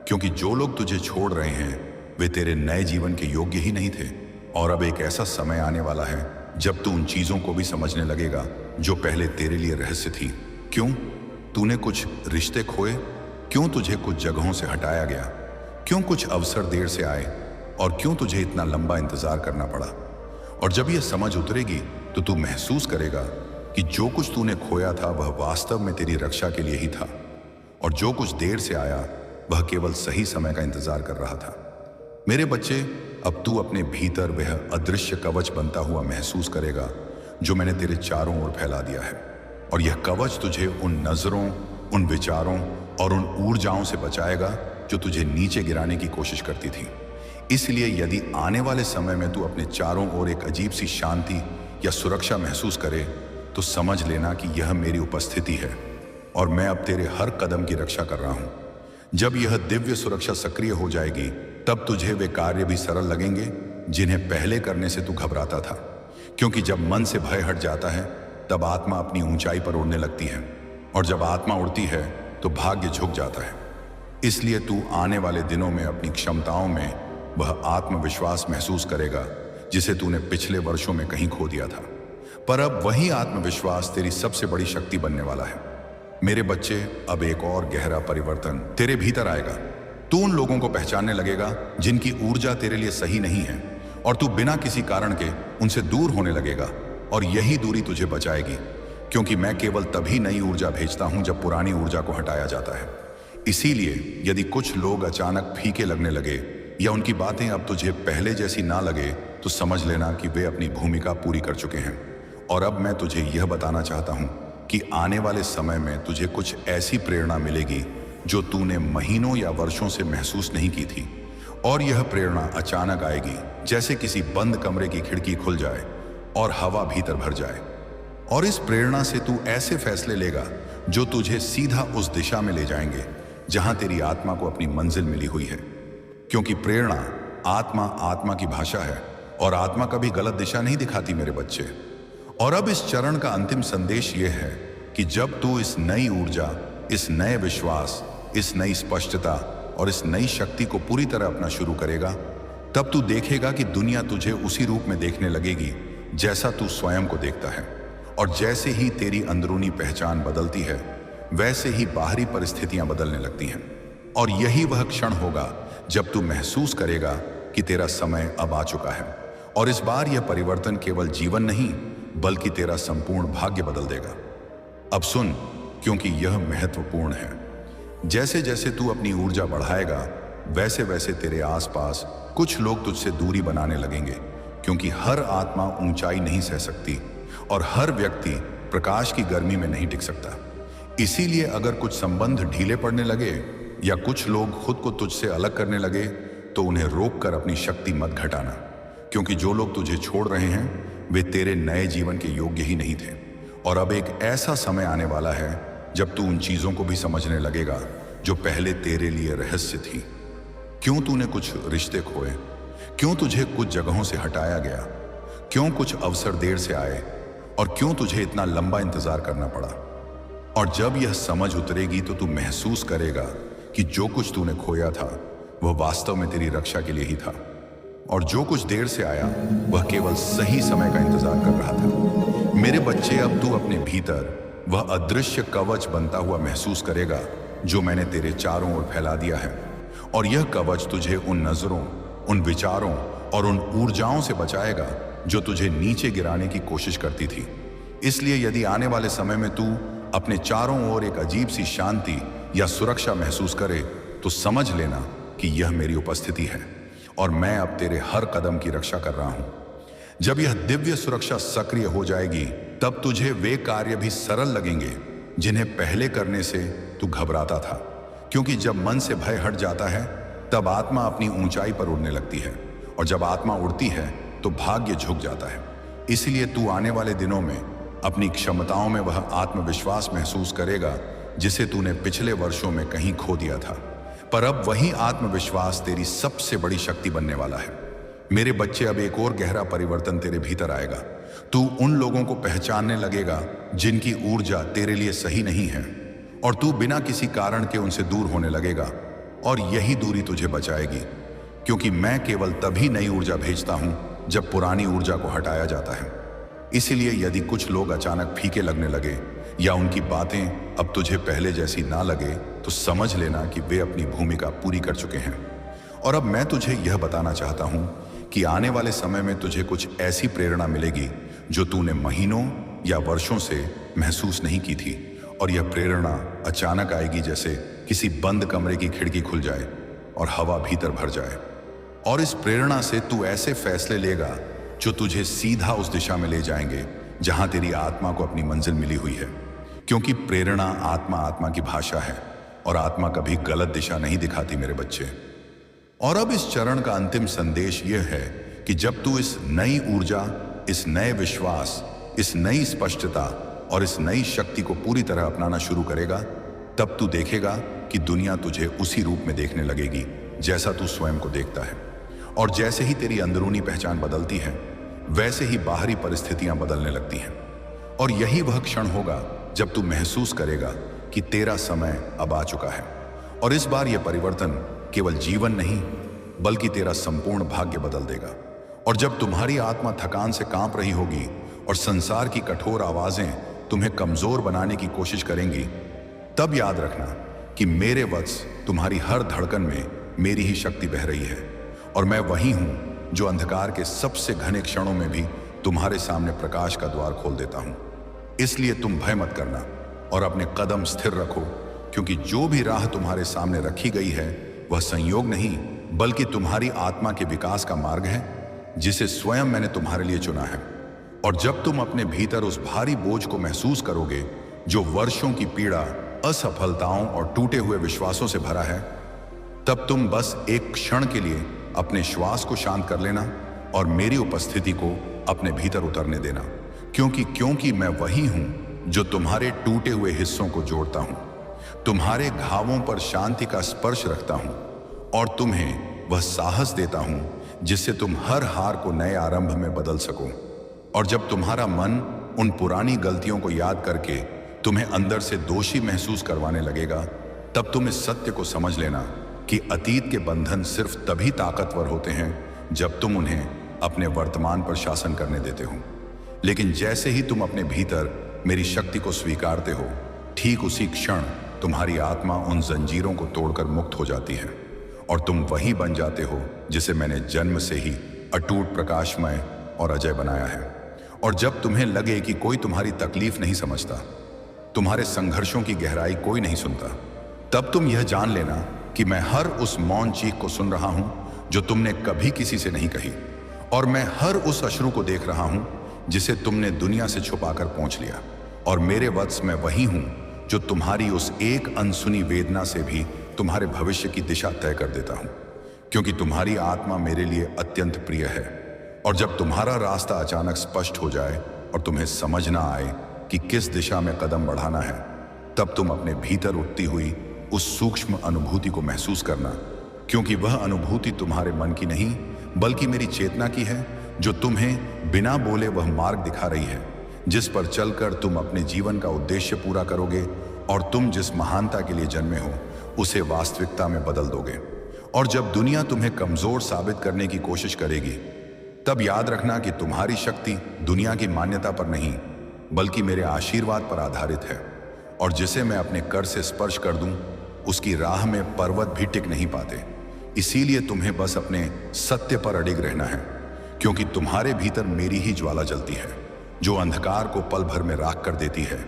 क्योंकि जो लोग तुझे छोड़ रहे हैं वे तेरे नए जीवन के योग्य ही नहीं थे। और अब एक ऐसा समय आने वाला है जब तू उन चीजों को भी समझने लगेगा जो पहले तेरे लिए रहस्य थी। क्यों तूने कुछ रिश्ते खोए, क्यों तुझे कुछ जगहों से हटाया गया, क्यों कुछ अवसर देर से आए, और क्यों तुझे इतना लंबा इंतजार करना पड़ा। और जब यह समझ उतरेगी तो तू महसूस करेगा कि जो कुछ तूने खोया था वह वास्तव में तेरी रक्षा के लिए ही था, और जो कुछ देर से आया वह केवल सही समय का इंतजार कर रहा था। मेरे बच्चे, अब तू अपने भीतर वह अदृश्य कवच बनता हुआ महसूस करेगा जो मैंने तेरे चारों ओर फैला दिया है, और यह कवच तुझे उन नजरों, उन विचारों और उन ऊर्जाओं से बचाएगा जो तुझे नीचे गिराने की कोशिश करती थी। इसलिए यदि आने वाले समय में तू अपने चारों ओर एक अजीब सी शांति या सुरक्षा महसूस करे तो समझ लेना कि यह मेरी उपस्थिति है और मैं अब तेरे हर कदम की रक्षा कर रहा हूं। जब यह दिव्य सुरक्षा सक्रिय हो जाएगी तब तुझे वे कार्य भी सरल लगेंगे जिन्हें पहले करने से तू घबराता था, क्योंकि जब मन से भय हट जाता है तब आत्मा अपनी ऊंचाई पर उड़ने लगती है, और जब आत्मा उड़ती है तो भाग्य झुक जाता है। इसलिए तू आने वाले दिनों में अपनी क्षमताओं में वह आत्मविश्वास महसूस करेगा जिसे तूने पिछले वर्षों में कहीं खो दिया था, पर अब वही आत्मविश्वास तेरी सबसे बड़ी शक्ति बनने वाला है। मेरे बच्चे, अब एक और गहरा परिवर्तन तेरे भीतर आएगा। तू उन लोगों को पहचानने लगेगा जिनकी ऊर्जा तेरे लिए सही नहीं है, और तू बिना किसी कारण के उनसे दूर होने लगेगा, और यही दूरी तुझे बचाएगी, क्योंकि मैं केवल तभी नई ऊर्जा भेजता हूं जब पुरानी ऊर्जा को हटाया जाता है। इसीलिए यदि कुछ लोग अचानक फीके लगने लगे या उनकी बातें अब तुझे पहले जैसी ना लगे तो समझ लेना कि वे अपनी भूमिका पूरी कर चुके हैं। और अब मैं तुझे यह बताना चाहता हूं कि आने वाले समय में तुझे कुछ ऐसी प्रेरणा मिलेगी जो तूने महीनों या वर्षों से महसूस नहीं की थी, और यह प्रेरणा अचानक आएगी जैसे किसी बंद कमरे की खिड़की खुल जाए और हवा भीतर भर जाए। और इस प्रेरणा से तू ऐसे फैसले लेगा जो तुझे सीधा उस दिशा में ले जाएंगे जहां तेरी आत्मा को अपनी मंजिल मिली हुई है, क्योंकि प्रेरणा आत्मा की भाषा है और आत्मा कभी गलत दिशा नहीं दिखाती मेरे बच्चे। और अब इस चरण का अंतिम संदेश यह है कि जब तू इस नई ऊर्जा, इस नए विश्वास, इस नई स्पष्टता और इस नई शक्ति को पूरी तरह अपना शुरू करेगा, तब तू देखेगा कि दुनिया तुझे उसी रूप में देखने लगेगी जैसा तू स्वयं को देखता है। और जैसे ही तेरी अंदरूनी पहचान बदलती है, वैसे ही बाहरी परिस्थितियां बदलने लगती हैं। और यही वह क्षण होगा जब तू महसूस करेगा कि तेरा समय अब आ चुका है। और इस बार यह परिवर्तन केवल जीवन नहीं, बल्कि तेरा संपूर्ण भाग्य बदल देगा। अब सुन, क्योंकि यह महत्वपूर्ण है। जैसे जैसे तू अपनी ऊर्जा बढ़ाएगा, वैसे वैसे तेरे आसपास कुछ लोग तुझसे दूरी बनाने लगेंगे, क्योंकि हर आत्मा ऊंचाई नहीं सह सकती और हर व्यक्ति प्रकाश की गर्मी में नहीं टिक सकता। इसीलिए अगर कुछ संबंध ढीले पड़ने लगे या कुछ लोग खुद को तुझसे अलग करने लगे, तो उन्हें रोककर अपनी शक्ति मत घटाना, क्योंकि जो लोग तुझे छोड़ रहे हैं वे तेरे नए जीवन के योग्य ही नहीं थे। और अब एक ऐसा समय आने वाला है जब तू उन चीजों को भी समझने लगेगा जो पहले तेरे लिए रहस्य थी। क्यों तूने कुछ रिश्ते खोए, क्यों तुझे कुछ जगहों से हटाया गया, क्यों कुछ अवसर देर से आए, और क्यों तुझे इतना लंबा इंतजार करना पड़ा। और जब यह समझ उतरेगी तो तू महसूस करेगा कि जो कुछ तूने खोया था वह वास्तव में तेरी रक्षा के लिए ही था, और जो कुछ देर से आया वह केवल सही समय का इंतजार कर रहा था। मेरे बच्चे, अब तू अपने भीतर वह अदृश्य कवच बनता हुआ महसूस करेगा जो मैंने तेरे चारों ओर फैला दिया है। और यह कवच तुझे उन नजरों, उन विचारों और उन ऊर्जाओं से बचाएगा जो तुझे नीचे गिराने की कोशिश करती थी। इसलिए यदि आने वाले समय में तू अपने चारों ओर एक अजीब सी शांति या सुरक्षा महसूस करे, तो समझ लेना कि यह मेरी उपस्थिति है और मैं अब तेरे हर कदम की रक्षा कर रहा हूं। जब यह दिव्य सुरक्षा सक्रिय हो जाएगी, तब तुझे वे कार्य भी सरल लगेंगे जिन्हें पहले करने से तू घबराता था, क्योंकि जब मन से भय हट जाता है तब आत्मा अपनी ऊंचाई पर उड़ने लगती है, और जब आत्मा उड़ती है तो भाग्य झुक जाता है। इसलिए तू आने वाले दिनों में अपनी क्षमताओं में वह आत्मविश्वास महसूस करेगा जिसे तूने पिछले वर्षों में कहीं खो दिया था। पर अब वही आत्मविश्वास तेरी सबसे बड़ी शक्ति बनने वाला है। मेरे बच्चे, अब एक और गहरा परिवर्तन तेरे भीतर आएगा। तू उन लोगों को पहचानने लगेगा जिनकी ऊर्जा तेरे लिए सही नहीं है, और तू बिना किसी कारण के उनसे दूर होने लगेगा। और यही दूरी तुझे बचाएगी, क्योंकि मैं केवल तभी नई ऊर्जा भेजता हूं जब पुरानी ऊर्जा को हटाया जाता है। इसीलिए यदि कुछ लोग अचानक फीके लगने लगे या उनकी बातें अब तुझे पहले जैसी ना लगे, तो समझ लेना कि वे अपनी भूमिका पूरी कर चुके हैं। और अब मैं तुझे यह बताना चाहता हूं कि आने वाले समय में तुझे कुछ ऐसी प्रेरणा मिलेगी जो तूने महीनों या वर्षों से महसूस नहीं की थी। और यह प्रेरणा अचानक आएगी, जैसे किसी बंद कमरे की खिड़की खुल जाए और हवा भीतर भर जाए। और इस प्रेरणा से तू ऐसे फैसले लेगा जो तुझे सीधा उस दिशा में ले जाएंगे जहां तेरी आत्मा को अपनी मंजिल मिली हुई है। क्योंकि प्रेरणा आत्मा की भाषा है, और आत्मा कभी गलत दिशा नहीं दिखाती मेरे बच्चे। और अब इस चरण का अंतिम संदेश यह है कि जब तू इस नई ऊर्जा, इस नए विश्वास, इस नई स्पष्टता और इस नई शक्ति को पूरी तरह अपनाना शुरू करेगा, तब तू देखेगा कि दुनिया तुझे उसी रूप में देखने लगेगी जैसा तू स्वयं को देखता है। और जैसे ही तेरी अंदरूनी पहचान बदलती है, वैसे ही बाहरी परिस्थितियां बदलने लगती हैं। और यही वह क्षण होगा जब तू महसूस करेगा कि तेरा समय अब आ चुका है। और इस बार यह परिवर्तन केवल जीवन नहीं, बल्कि तेरा संपूर्ण भाग्य बदल देगा। और जब तुम्हारी आत्मा थकान से कांप रही होगी और संसार की कठोर आवाजें तुम्हें कमजोर बनाने की कोशिश करेंगी, तब याद रखना कि मेरे वत्स, तुम्हारी हर धड़कन में मेरी ही शक्ति बह रही है। और मैं वही हूं जो अंधकार के सबसे घने क्षणों में भी तुम्हारे सामने प्रकाश का द्वार खोल देता हूं। इसलिए तुम भय मत करना और अपने कदम स्थिर रखो, क्योंकि जो भी राह तुम्हारे सामने रखी गई है वह संयोग नहीं, बल्कि तुम्हारी आत्मा के विकास का मार्ग है, जिसे स्वयं मैंने तुम्हारे लिए चुना है। और जब तुम अपने भीतर उस भारी बोझ को महसूस करोगे जो वर्षों की पीड़ा, असफलताओं और टूटे हुए विश्वासों से भरा है, तब तुम बस एक क्षण के लिए अपने श्वास को शांत कर लेना और मेरी उपस्थिति को अपने भीतर उतरने देना। क्योंकि मैं वही हूं जो तुम्हारे टूटे हुए हिस्सों को जोड़ता हूं, तुम्हारे घावों पर शांति का स्पर्श रखता हूं और तुम्हें वह साहस देता हूं जिससे तुम हर हार को नए आरंभ में बदल सको। और जब तुम्हारा मन उन पुरानी गलतियों को याद करके तुम्हें अंदर से दोषी महसूस करवाने लगेगा, तब तुम इस सत्य को समझ लेना कि अतीत के बंधन सिर्फ तभी ताकतवर होते हैं जब तुम उन्हें अपने वर्तमान पर शासन करने देते हो। लेकिन जैसे ही तुम अपने भीतर मेरी शक्ति को स्वीकारते हो, ठीक उसी क्षण तुम्हारी आत्मा उन जंजीरों को तोड़कर मुक्त हो जाती है और तुम वही बन जाते हो जिसे मैंने जन्म से ही अटूट, प्रकाशमय और अजय बनाया है। और जब तुम्हें लगे कि कोई तुम्हारी तकलीफ नहीं समझता, तुम्हारे संघर्षों की गहराई कोई नहीं सुनता, तब तुम यह जान लेना कि मैं हर उस मौन चीख को सुन रहा हूं जो तुमने कभी किसी से नहीं कही, और मैं हर उस अश्रु को देख रहा हूं जिसे तुमने दुनिया से छुपाकर पहुंच लिया। और मेरे वत्स, मैं वही हूं जो तुम्हारी उस एक अनसुनी वेदना से भी तुम्हारे भविष्य की दिशा तय कर देता हूं, क्योंकि तुम्हारी आत्मा मेरे लिए अत्यंत प्रिय है। और जब तुम्हारा रास्ता अचानक स्पष्ट हो जाए और तुम्हें समझ ना आए कि किस दिशा में कदम बढ़ाना है, तब तुम अपने भीतर उठती हुई उस सूक्ष्म अनुभूति को महसूस करना, क्योंकि वह अनुभूति तुम्हारे मन की नहीं बल्कि मेरी चेतना की है, जो तुम्हें बिना बोले वह मार्ग दिखा रही है जिस पर चलकर तुम अपने जीवन का उद्देश्य पूरा करोगे और तुम जिस महानता के लिए जन्मे हो उसे वास्तविकता में बदल दोगे। और जब दुनिया तुम्हें कमजोर साबित करने की कोशिश करेगी, तब याद रखना कि तुम्हारी शक्ति दुनिया की मान्यता पर नहीं बल्कि मेरे आशीर्वाद पर आधारित है, और जिसे मैं अपने कर से स्पर्श कर दूं, उसकी राह में पर्वत भी टिक नहीं पाते। इसीलिए तुम्हें बस अपने सत्य पर अडिग रहना है, क्योंकि तुम्हारे भीतर मेरी ही ज्वाला जलती है जो अंधकार को पल भर में राख कर देती है।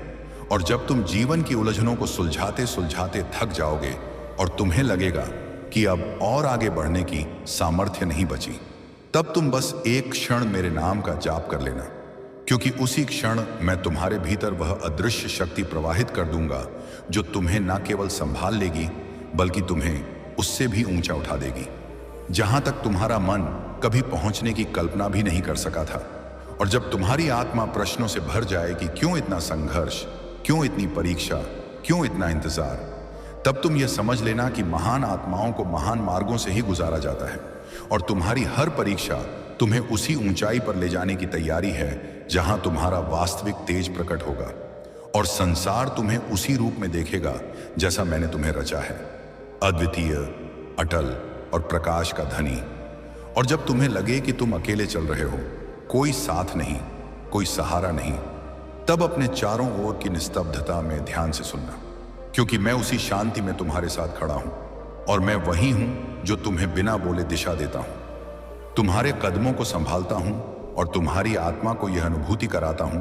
और जब तुम जीवन की उलझनों को सुलझाते सुलझाते थक जाओगे और तुम्हें लगेगा कि अब और आगे बढ़ने की सामर्थ्य नहीं बची, तब तुम बस एक क्षण मेरे नाम का जाप कर लेना, क्योंकि उसी क्षण मैं तुम्हारे भीतर वह अदृश्य शक्ति प्रवाहित कर दूंगा जो तुम्हें न केवल संभाल लेगी बल्कि तुम्हें उससे भी ऊंचा उठा देगी, जहां तक तुम्हारा मन कभी पहुंचने की कल्पना भी नहीं कर सका था। और जब तुम्हारी आत्मा प्रश्नों से भर जाए कि क्यों इतना संघर्ष, क्यों इतनी परीक्षा, क्यों इतना इंतजार, तब तुम यह समझ लेना कि महान आत्माओं को महान मार्गों से ही गुजारा जाता है, और तुम्हारी हर परीक्षा तुम्हें उसी ऊंचाई पर ले जाने की तैयारी है जहां तुम्हारा वास्तविक तेज प्रकट होगा और संसार तुम्हें उसी रूप में देखेगा जैसा मैंने तुम्हें रचा है, अद्वितीय, अटल और प्रकाश का धनी। और जब तुम्हें लगे कि तुम अकेले चल रहे हो, कोई साथ नहीं, कोई सहारा नहीं, तब अपने चारों ओर की निस्तब्धता में ध्यान से सुनना, क्योंकि मैं उसी शांति में तुम्हारे साथ खड़ा हूं, और मैं वही हूं जो तुम्हें बिना बोले दिशा देता हूं, तुम्हारे कदमों को संभालता हूं और तुम्हारी आत्मा को यह अनुभूति कराता हूं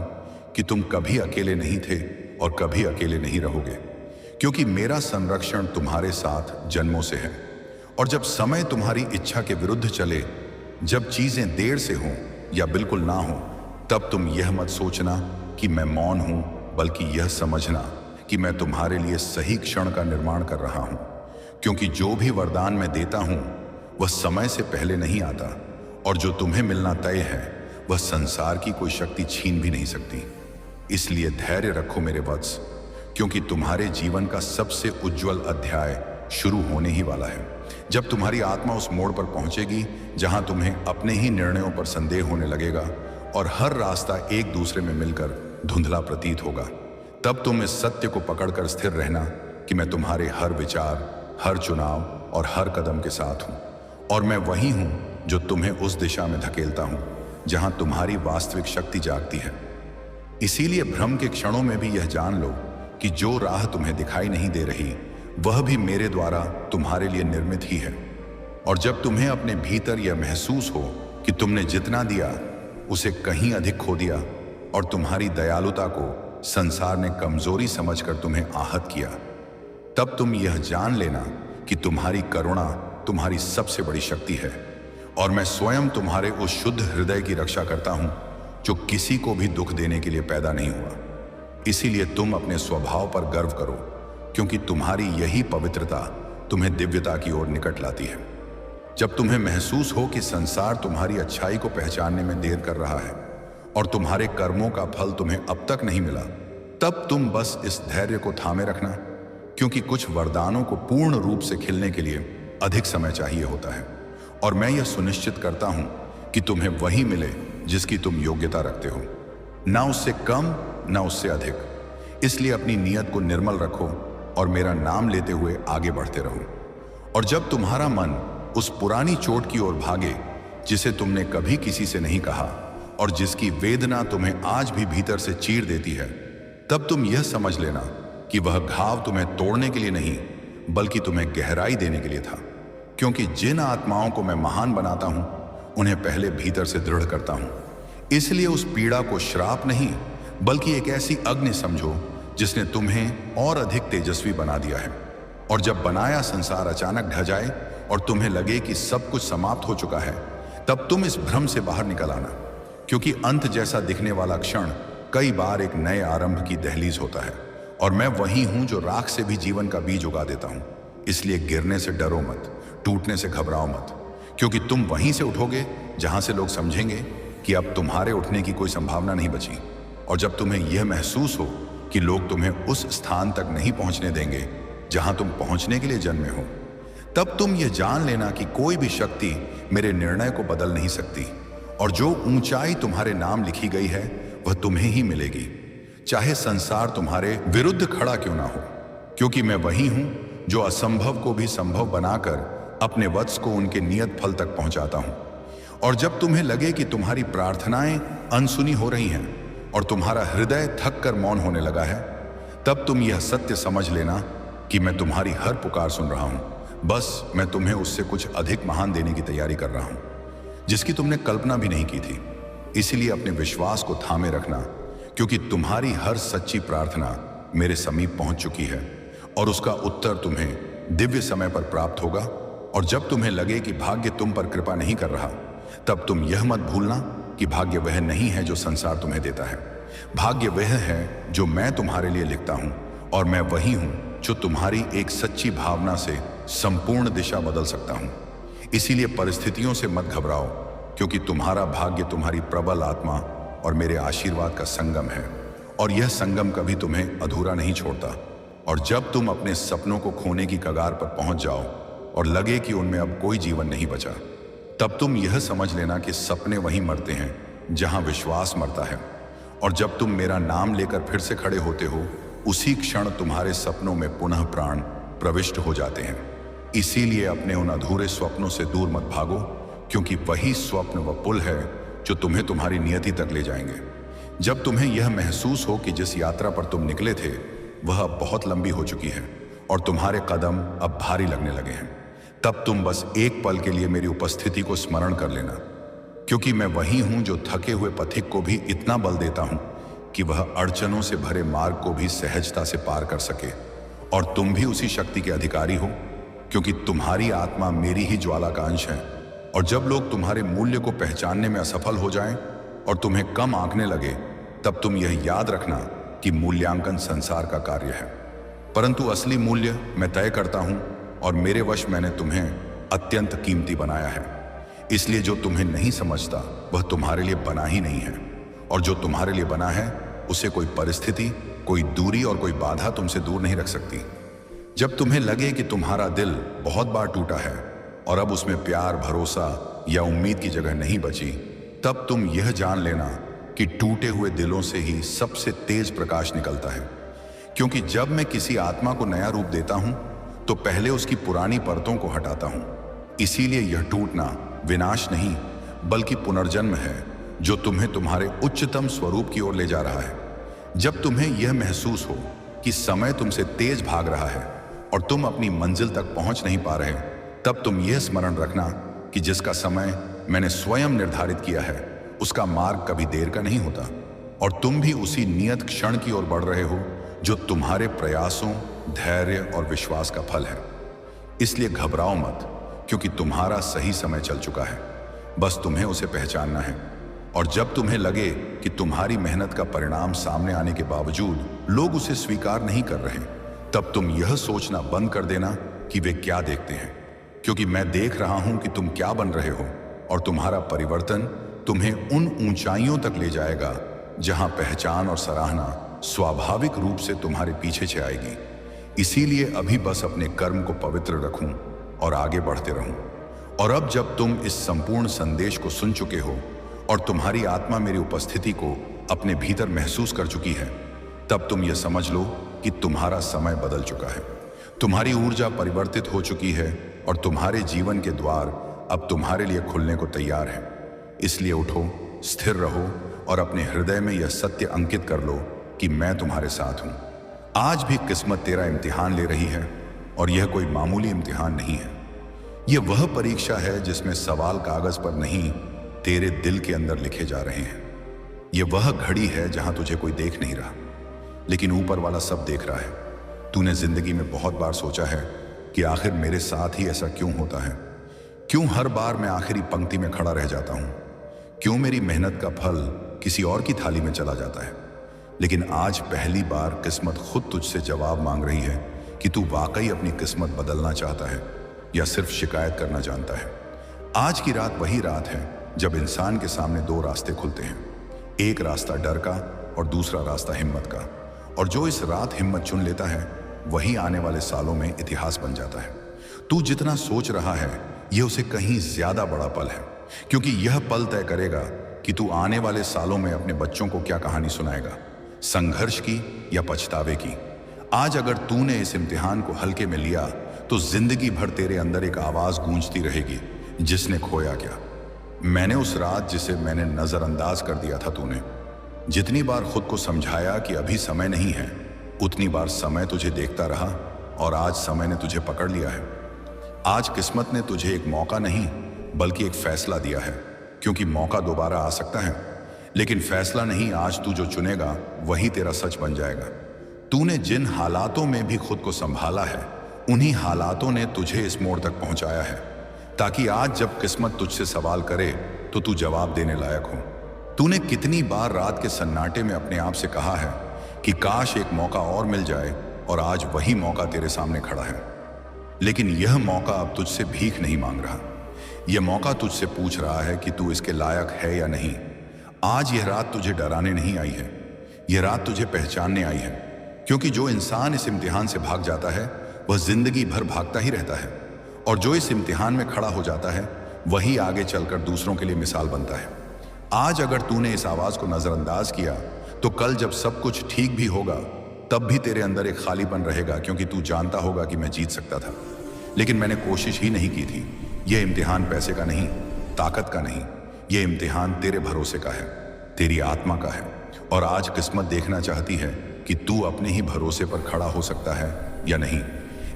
कि तुम कभी अकेले नहीं थे और कभी अकेले नहीं रहोगे, क्योंकि मेरा संरक्षण तुम्हारे साथ जन्मों से है। और जब समय तुम्हारी इच्छा के विरुद्ध चले, जब चीजें देर से हों या बिल्कुल ना हो, तब तुम यह मत सोचना कि मैं मौन हूं, बल्कि यह समझना कि मैं तुम्हारे लिए सही क्षण का निर्माण कर रहा हूं, क्योंकि जो भी वरदान मैं देता हूं वह समय से पहले नहीं आता, और जो तुम्हें मिलना तय है वह संसार की कोई शक्ति छीन भी नहीं सकती। इसलिए धैर्य रखो मेरे वत्स, क्योंकि तुम्हारे जीवन का सबसे उज्जवल अध्याय शुरू होने ही वाला है। जब तुम्हारी आत्मा उस मोड़ पर पहुंचेगी जहां तुम्हें अपने ही निर्णयों पर संदेह होने लगेगा और हर रास्ता एक दूसरे में मिलकर धुंधला प्रतीत होगा, तब तुम इस सत्य को पकड़कर स्थिर रहना कि मैं तुम्हारे हर विचार, हर चुनाव और हर कदम के साथ हूं, और मैं वही हूं जो तुम्हें उस दिशा में धकेलता हूं जहां तुम्हारी वास्तविक शक्ति जागती है। इसीलिए भ्रम के क्षणों में भी यह जान लो कि जो राह तुम्हें दिखाई नहीं दे रही वह भी मेरे द्वारा तुम्हारे लिए निर्मित ही है। और जब तुम्हें अपने भीतर यह महसूस हो कि तुमने जितना दिया उसे कहीं अधिक खो दिया और तुम्हारी दयालुता को संसार ने कमजोरी समझकर तुम्हें आहत किया, तब तुम यह जान लेना कि तुम्हारी करुणा तुम्हारी सबसे बड़ी शक्ति है, और मैं स्वयं तुम्हारे उस शुद्ध हृदय की रक्षा करता हूं जो किसी को भी दुख देने के लिए पैदा नहीं हुआ। इसीलिए तुम अपने स्वभाव पर गर्व करो, क्योंकि तुम्हारी यही पवित्रता तुम्हें दिव्यता की ओर निकट लाती है। जब तुम्हें महसूस हो कि संसार तुम्हारी अच्छाई को पहचानने में देर कर रहा है और तुम्हारे कर्मों का फल तुम्हें अब तक नहीं मिला, तब तुम बस इस धैर्य को थामे रखना, क्योंकि कुछ वरदानों को पूर्ण रूप से खिलने के लिए अधिक समय चाहिए होता है, और मैं यह सुनिश्चित करता हूं कि तुम्हें वही मिले जिसकी तुम योग्यता रखते हो, ना उससे कम ना उससे अधिक। इसलिए अपनी नीयत को निर्मल रखो और मेरा नाम लेते हुए आगे बढ़ते रहो। और जब तुम्हारा मन उस पुरानी चोट की ओर भागे जिसे तुमने कभी किसी से नहीं कहा और जिसकी वेदना तुम्हें आज भी भीतर से चीर देती है, तब तुम यह समझ लेना कि वह घाव तुम्हें तोड़ने के लिए नहीं बल्कि तुम्हें गहराई देने के लिए था। क्योंकि जिन आत्माओं को मैं महान बनाता हूं उन्हें पहले भीतर से दृढ़ करता हूं। इसलिए उस पीड़ा को श्राप नहीं बल्कि एक ऐसी अग्नि समझो जिसने तुम्हें और अधिक तेजस्वी बना दिया है। और जब बनाया संसार अचानक ढह जाए और तुम्हें लगे कि सब कुछ समाप्त हो चुका है, तब तुम इस भ्रम से बाहर निकल आना। क्योंकि अंत जैसा दिखने वाला क्षण कई बार एक नए आरंभ की दहलीज होता है, और मैं वही हूं जो राख से भी जीवन का बीज उगा देता हूं। इसलिए गिरने से डरो मत, टूटने से घबराओ मत, क्योंकि तुम वहीं से उठोगे जहां से लोग समझेंगे कि अब तुम्हारे उठने की कोई संभावना नहीं बची। और जब तुम्हें यह महसूस हो कि लोग तुम्हें उस स्थान तक नहीं पहुंचने देंगे जहां तुम पहुंचने के लिए जन्मे हो, तब तुम यह जान लेना कि कोई भी शक्ति मेरे निर्णय को बदल नहीं सकती। और जो ऊंचाई तुम्हारे नाम लिखी गई है वह तुम्हें ही मिलेगी, चाहे संसार तुम्हारे विरुद्ध खड़ा क्यों ना हो। क्योंकि मैं वही हूं जो असंभव को भी संभव बनाकर अपने वत्स को उनके नियत फल तक पहुंचाता हूं। और जब तुम्हें लगे कि तुम्हारी प्रार्थनाएं अनसुनी हो रही हैं और तुम्हारा हृदय थक कर मौन होने लगा है, तब तुम यह सत्य समझ लेना कि मैं तुम्हारी हर पुकार सुन रहा हूं। बस मैं तुम्हें उससे कुछ अधिक महान देने की तैयारी कर रहा हूं, जिसकी तुमने कल्पना भी नहीं की थी। इसीलिए अपने विश्वास को थामे रखना, क्योंकि तुम्हारी हर सच्ची प्रार्थना मेरे समीप पहुंच चुकी है और उसका उत्तर तुम्हें दिव्य समय पर प्राप्त होगा। और जब तुम्हें लगे कि भाग्य तुम पर कृपा नहीं कर रहा, तब तुम यह मत भूलना कि भाग्य वह नहीं है जो संसार तुम्हें देता है। भाग्य वह है जो मैं तुम्हारे लिए लिखता हूं, और मैं वही हूं जो तुम्हारी एक सच्ची भावना से संपूर्ण दिशा बदल सकता हूं। इसीलिए परिस्थितियों से मत घबराओ, क्योंकि तुम्हारा भाग्य तुम्हारी प्रबल आत्मा और मेरे आशीर्वाद का संगम है, और यह संगम कभी तुम्हें अधूरा नहीं छोड़ता। और जब तुम अपने सपनों को खोने की कगार पर पहुंच जाओ और लगे कि उनमें अब कोई जीवन नहीं बचा, तब तुम यह समझ लेना कि सपने वहीं मरते हैं जहां विश्वास मरता है। और जब तुम मेरा नाम लेकर फिर से खड़े होते हो, उसी क्षण तुम्हारे सपनों में पुनः प्राण प्रविष्ट हो जाते हैं। इसीलिए अपने उन अधूरे स्वप्नों से दूर मत भागो, क्योंकि वही स्वप्न व पुल है जो तुम्हें तुम्हारी नियति तक ले जाएंगे। जब तुम्हें यह महसूस हो कि जिस यात्रा पर तुम निकले थे वह अब बहुत लंबी हो चुकी है और तुम्हारे कदम अब भारी लगने लगे हैं, तब तुम बस एक पल के लिए मेरी उपस्थिति को स्मरण कर लेना। क्योंकि मैं वही हूं जो थके हुए पथिक को भी इतना बल देता हूं कि वह अड़चनों से भरे मार्ग को भी सहजता से पार कर सके। और तुम भी उसी शक्ति के अधिकारी हो, क्योंकि तुम्हारी आत्मा मेरी ही ज्वाला का अंश है। और जब लोग तुम्हारे मूल्य को पहचानने में असफल हो जाएं और तुम्हें कम आंकने लगे, तब तुम यह याद रखना कि मूल्यांकन संसार का कार्य है, परंतु असली मूल्य मैं तय करता हूं, और मेरे वश मैंने तुम्हें अत्यंत कीमती बनाया है। इसलिए जो तुम्हें नहीं समझता वह तुम्हारे लिए बना ही नहीं है, और जो तुम्हारे लिए बना है उसे कोई परिस्थिति, कोई दूरी और कोई बाधा तुमसे दूर नहीं रख सकती। जब तुम्हें लगे कि तुम्हारा दिल बहुत बार टूटा है और अब उसमें प्यार, भरोसा या उम्मीद की जगह नहीं बची, तब तुम यह जान लेना कि टूटे हुए दिलों से ही सबसे तेज प्रकाश निकलता है। क्योंकि जब मैं किसी आत्मा को नया रूप देता हूं तो पहले उसकी पुरानी परतों को हटाता हूं। इसीलिए यह टूटना विनाश नहीं बल्कि पुनर्जन्म है, जो तुम्हें तुम्हारे उच्चतम स्वरूप की ओर ले जा रहा है। जब तुम्हें यह महसूस हो कि समय तुमसे तेज भाग रहा है और तुम अपनी मंजिल तक पहुंच नहीं पा रहे, तब तुम यह स्मरण रखना कि जिसका समय मैंने स्वयं निर्धारित किया है उसका मार्ग कभी देर का नहीं होता, और तुम भी उसी नियत क्षण की ओर बढ़ रहे हो जो तुम्हारे प्रयासों, धैर्य और विश्वास का फल है। इसलिए घबराओ मत, क्योंकि तुम्हारा सही समय चल चुका है, बस तुम्हें उसे पहचानना है। और जब तुम्हें लगे कि तुम्हारी मेहनत का परिणाम सामने आने के बावजूद लोग उसे स्वीकार नहीं कर रहे, तब तुम यह सोचना बंद कर देना कि वे क्या देखते हैं, क्योंकि मैं देख रहा हूं कि तुम क्या बन रहे हो, और तुम्हारा परिवर्तन तुम्हें उन ऊंचाइयों तक ले जाएगा जहां पहचान और सराहना स्वाभाविक रूप से तुम्हारे पीछे से आएगी। इसीलिए अभी बस अपने कर्म को पवित्र रखूं और आगे बढ़ते रहूं। और अब जब तुम इस संपूर्ण संदेश को सुन चुके हो और तुम्हारी आत्मा मेरी उपस्थिति को अपने भीतर महसूस कर चुकी है, तब तुम यह समझ लो कि तुम्हारा समय बदल चुका है। तुम्हारी ऊर्जा परिवर्तित हो चुकी है और तुम्हारे जीवन के द्वार अब तुम्हारे लिए खुलने को तैयार है। इसलिए उठो, स्थिर रहो और अपने हृदय में यह सत्य अंकित कर लो कि मैं तुम्हारे साथ हूं। आज भी किस्मत तेरा इम्तिहान ले रही है और यह कोई मामूली इम्तिहान नहीं है। यह वह परीक्षा है जिसमें सवाल कागज पर नहीं, तेरे दिल के अंदर लिखे जा रहे हैं। यह वह घड़ी है जहां तुझे कोई देख नहीं रहा, लेकिन ऊपर वाला सब देख रहा है। तूने जिंदगी में बहुत बार सोचा है कि आखिर मेरे साथ ही ऐसा क्यों होता है? क्यों हर बार मैं आखिरी पंक्ति में खड़ा रह जाता हूं? क्यों मेरी मेहनत का फल किसी और की थाली में चला जाता है? लेकिन आज पहली बार किस्मत खुद तुझसे जवाब मांग रही है कि तू वाकई अपनी किस्मत बदलना चाहता है या सिर्फ शिकायत करना जानता है। आज की रात वही रात है जब इंसान के सामने दो रास्ते खुलते हैं, एक रास्ता डर का और दूसरा रास्ता हिम्मत का। और जो इस रात हिम्मत चुन लेता है वही आने वाले सालों में इतिहास बन जाता है। तू जितना सोच रहा है यह उसे कहीं ज्यादा बड़ा पल है, क्योंकि यह पल तय करेगा कि तू आने वाले सालों में अपने बच्चों को क्या कहानी सुनाएगा, संघर्ष की या पछतावे की। आज अगर तूने इस इम्तिहान को हल्के में लिया तो जिंदगी भर तेरे अंदर एक आवाज गूंजती रहेगी, जिसने खोया क्या? मैंने उस रात जिसे मैंने नजरअंदाज कर दिया था। तूने जितनी बार खुद को समझाया कि अभी समय नहीं है, उतनी बार समय तुझे देखता रहा और आज समय ने तुझे पकड़ लिया है। आज किस्मत ने तुझे एक मौका नहीं बल्कि एक फैसला दिया है, क्योंकि मौका दोबारा आ सकता है लेकिन फैसला नहीं। आज तू जो चुनेगा वही तेरा सच बन जाएगा। तूने जिन हालातों में भी खुद को संभाला है, उन्हीं हालातों ने तुझे इस मोड़ तक पहुंचाया है, ताकि आज जब किस्मत तुझसे सवाल करे तो तू जवाब देने लायक हो। तूने कितनी बार रात के सन्नाटे में अपने आप से कहा है कि काश एक मौका और मिल जाए, और आज वही मौका तेरे सामने खड़ा है। लेकिन यह मौका अब तुझसे भीख नहीं मांग रहा, यह मौका तुझसे पूछ रहा है कि तू इसके लायक है या नहीं। आज यह रात तुझे डराने नहीं आई है, यह रात तुझे पहचानने आई है, क्योंकि जो इंसान इस इम्तिहान से भाग जाता है वह जिंदगी भर भागता ही रहता है, और जो इस इम्तिहान में खड़ा हो जाता है वही आगे चलकर दूसरों के लिए मिसाल बनता है। आज अगर तूने इस आवाज को नजरअंदाज किया तो कल जब सब कुछ ठीक भी होगा तब भी तेरे अंदर एक खालीपन रहेगा, क्योंकि तू जानता होगा कि मैं जीत सकता था लेकिन मैंने कोशिश ही नहीं की थी। यह इम्तिहान पैसे का नहीं, ताकत का नहीं, यह इम्तिहान तेरे भरोसे का है, तेरी आत्मा का है। और आज किस्मत देखना चाहती है कि तू अपने ही भरोसे पर खड़ा हो सकता है या नहीं।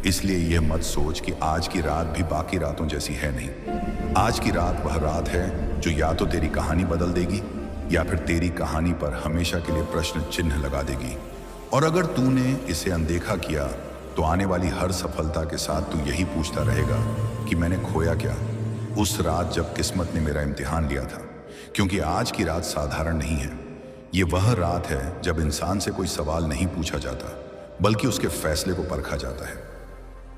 इसलिए यह मत सोच कि आज की रात भी बाकी रातों जैसी है नहीं। आज की रात वह रात है जो या तो तेरी कहानी बदल देगी या फिर तेरी कहानी पर हमेशा के लिए प्रश्न चिन्ह लगा देगी। और अगर तूने इसे अनदेखा किया तो आने वाली हर सफलता के साथ तू यही पूछता रहेगा कि मैंने खोया क्या उस रात जब किस्मत ने मेरा इम्तिहान लिया था। क्योंकि आज की रात साधारण नहीं है, ये वह रात है जब इंसान से कोई सवाल नहीं पूछा जाता बल्कि उसके फैसले को परखा जाता है।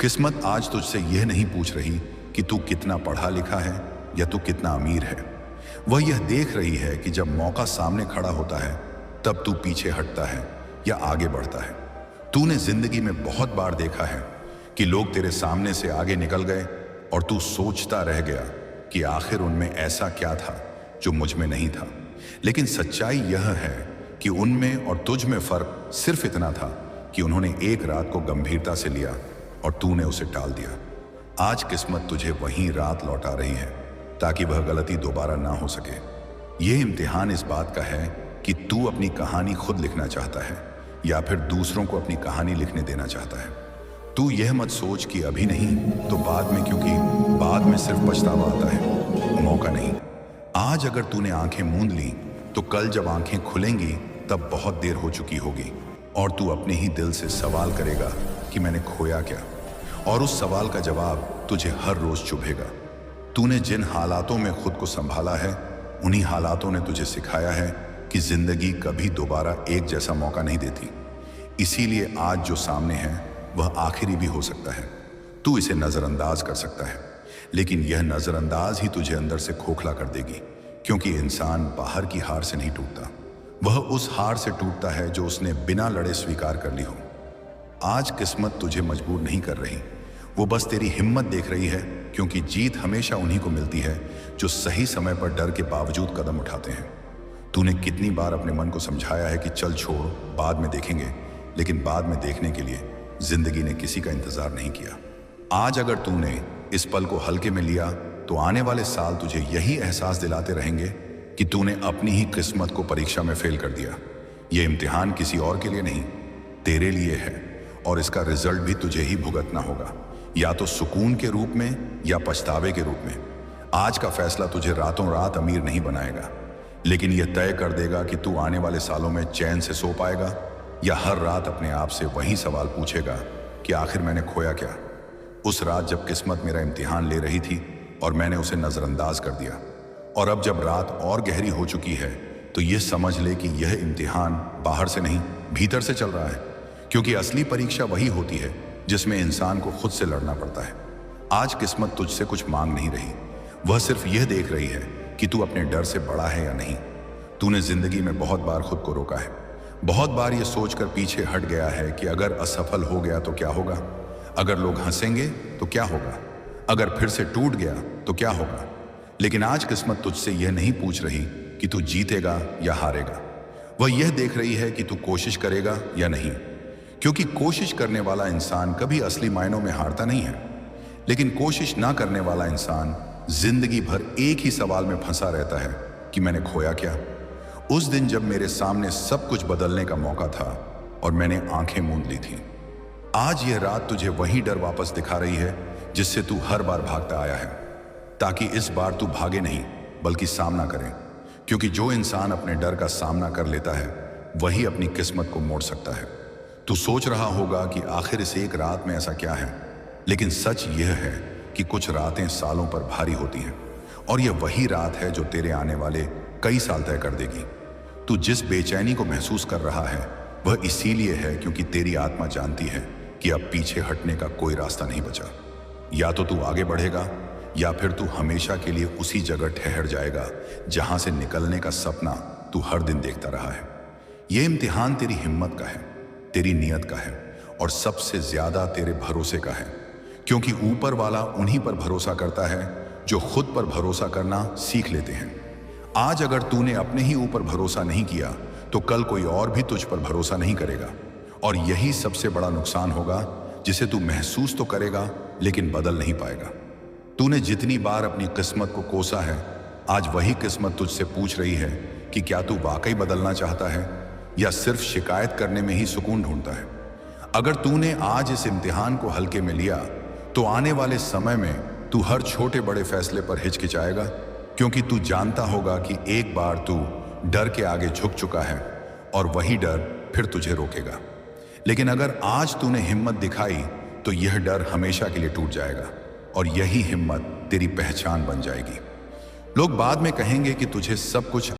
किस्मत आज तुझसे यह नहीं पूछ रही कि तू कितना पढ़ा लिखा है या तू कितना अमीर है। वह यह देख रही है कि जब मौका सामने खड़ा होता है तब तू पीछे हटता है या आगे बढ़ता है। तूने जिंदगी में बहुत बार देखा है कि लोग तेरे सामने से आगे निकल गए और तू सोचता रह गया कि आखिर उनमें ऐसा क्या था जो मुझ में नहीं था। लेकिन सच्चाई यह है कि उनमें और तुझ में फर्क सिर्फ इतना था कि उन्होंने एक रात को गंभीरता से लिया और तूने उसे टाल दिया। आज किस्मत तुझे वहीं रात लौटा रही है ताकि वह गलती दोबारा ना हो सके। यह इम्तिहान इस बात का है कि तू अपनी कहानी खुद लिखना चाहता है या फिर दूसरों को अपनी कहानी लिखने देना चाहता है। तू यह मत सोच कि अभी नहीं तो बाद में, क्योंकि बाद में सिर्फ पछतावा आता है, मौका नहीं। आज अगर तूने आंखें मूंद ली तो कल जब आंखें खुलेंगी तब बहुत देर हो चुकी होगी और तू अपने ही दिल से सवाल करेगा कि मैंने खोया क्या, और उस सवाल का जवाब तुझे हर रोज चुभेगा। तूने जिन हालातों में खुद को संभाला है उन्हीं हालातों ने तुझे सिखाया है कि जिंदगी कभी दोबारा एक जैसा मौका नहीं देती। इसीलिए आज जो सामने है वह आखिरी भी हो सकता है। तू इसे नजरअंदाज कर सकता है, लेकिन यह नजरअंदाज ही तुझे अंदर से खोखला कर देगी, क्योंकि इंसान बाहर की हार से नहीं टूटता, वह उस हार से टूटता है जो उसने बिना लड़े स्वीकार कर ली हो। आज किस्मत तुझे मजबूर नहीं कर रही, वो बस तेरी हिम्मत देख रही है, क्योंकि जीत हमेशा उन्हीं को मिलती है जो सही समय पर डर के बावजूद कदम उठाते हैं। तूने कितनी बार अपने मन को समझाया है कि चल छोड़, बाद में देखेंगे, लेकिन बाद में देखने के लिए जिंदगी ने किसी का इंतजार नहीं किया। आज अगर तूने इस पल को हल्के में लिया तो आने वाले साल तुझे यही एहसास दिलाते रहेंगे कि तूने अपनी ही किस्मत को परीक्षा में फेल कर दिया। ये इम्तिहान किसी और के लिए नहीं, तेरे लिए है, और इसका रिजल्ट भी तुझे ही भुगतना होगा, या तो सुकून के रूप में या पछतावे के रूप में। आज का फैसला तुझे रातों रात अमीर नहीं बनाएगा, लेकिन यह तय कर देगा कि तू आने वाले सालों में चैन से सो पाएगा या हर रात अपने आप से वही सवाल पूछेगा कि आखिर मैंने खोया क्या। उस रात जब किस्मत मेरा इम्तिहान ले रही थी और मैंने उसे नजरअंदाज कर दिया, और अब जब रात और गहरी हो चुकी है तो यह समझ ले कि यह इम्तिहान बाहर से नहीं, भीतर से चल रहा है, क्योंकि असली परीक्षा वही होती है जिसमें इंसान को खुद से लड़ना पड़ता है। आज किस्मत तुझसे कुछ मांग नहीं रही, वह सिर्फ यह देख रही है कि तू अपने डर से बड़ा है या नहीं। तूने जिंदगी में बहुत बार खुद को रोका है, बहुत बार यह सोचकर पीछे हट गया है कि अगर असफल हो गया तो क्या होगा, अगर लोग हंसेंगे तो क्या होगा, अगर फिर से टूट गया तो क्या होगा। लेकिन आज किस्मत तुझसे यह नहीं पूछ रही कि तू जीतेगा या हारेगा, वह यह देख रही है कि तू कोशिश करेगा या नहीं, क्योंकि कोशिश करने वाला इंसान कभी असली मायनों में हारता नहीं है, लेकिन कोशिश ना करने वाला इंसान जिंदगी भर एक ही सवाल में फंसा रहता है कि मैंने खोया क्या। उस दिन जब मेरे सामने सब कुछ बदलने का मौका था और मैंने आंखें मूंद ली थी, आज यह रात तुझे वही डर वापस दिखा रही है जिससे तू हर बार भागता आया है, ताकि इस बार तू भागे नहीं बल्कि सामना करे, क्योंकि जो इंसान अपने डर का सामना कर लेता है वही अपनी किस्मत को मोड़ सकता है। तू सोच रहा होगा कि आखिर इस एक रात में ऐसा क्या है, लेकिन सच यह है कि कुछ रातें सालों पर भारी होती हैं, और यह वही रात है जो तेरे आने वाले कई साल तय कर देगी। तू जिस बेचैनी को महसूस कर रहा है वह इसीलिए है क्योंकि तेरी आत्मा जानती है कि अब पीछे हटने का कोई रास्ता नहीं बचा। या तो तू आगे बढ़ेगा या फिर तू हमेशा के लिए उसी जगह ठहर जाएगा जहां से निकलने का सपना तू हर दिन देखता रहा है। यह इम्तिहान तेरी हिम्मत का है, तेरी नियत का है, और सबसे ज्यादा तेरे भरोसे का है, क्योंकि ऊपर वाला उन्हीं पर भरोसा करता है जो खुद पर भरोसा करना सीख लेते हैं। आज अगर तूने अपने ही ऊपर भरोसा नहीं किया तो कल कोई और भी तुझ पर भरोसा नहीं करेगा, और यही सबसे बड़ा नुकसान होगा जिसे तू महसूस तो करेगा लेकिन बदल नहीं पाएगा। तूने जितनी बार अपनी किस्मत को कोसा है, आज वही किस्मत तुझसे पूछ रही है कि क्या तू वाकई बदलना चाहता है या सिर्फ शिकायत करने में ही सुकून ढूंढता है। अगर तूने आज इस इम्तिहान को हल्के में लिया तो आने वाले समय में तू हर छोटे बड़े फैसले पर हिचकिचाएगा, क्योंकि तू जानता होगा कि एक बार तू डर के आगे झुक चुका है और वही डर फिर तुझे रोकेगा। लेकिन अगर आज तूने हिम्मत दिखाई तो यह डर हमेशा के लिए टूट जाएगा, और यही हिम्मत तेरी पहचान बन जाएगी। लोग बाद में कहेंगे कि तुझे सब कुछ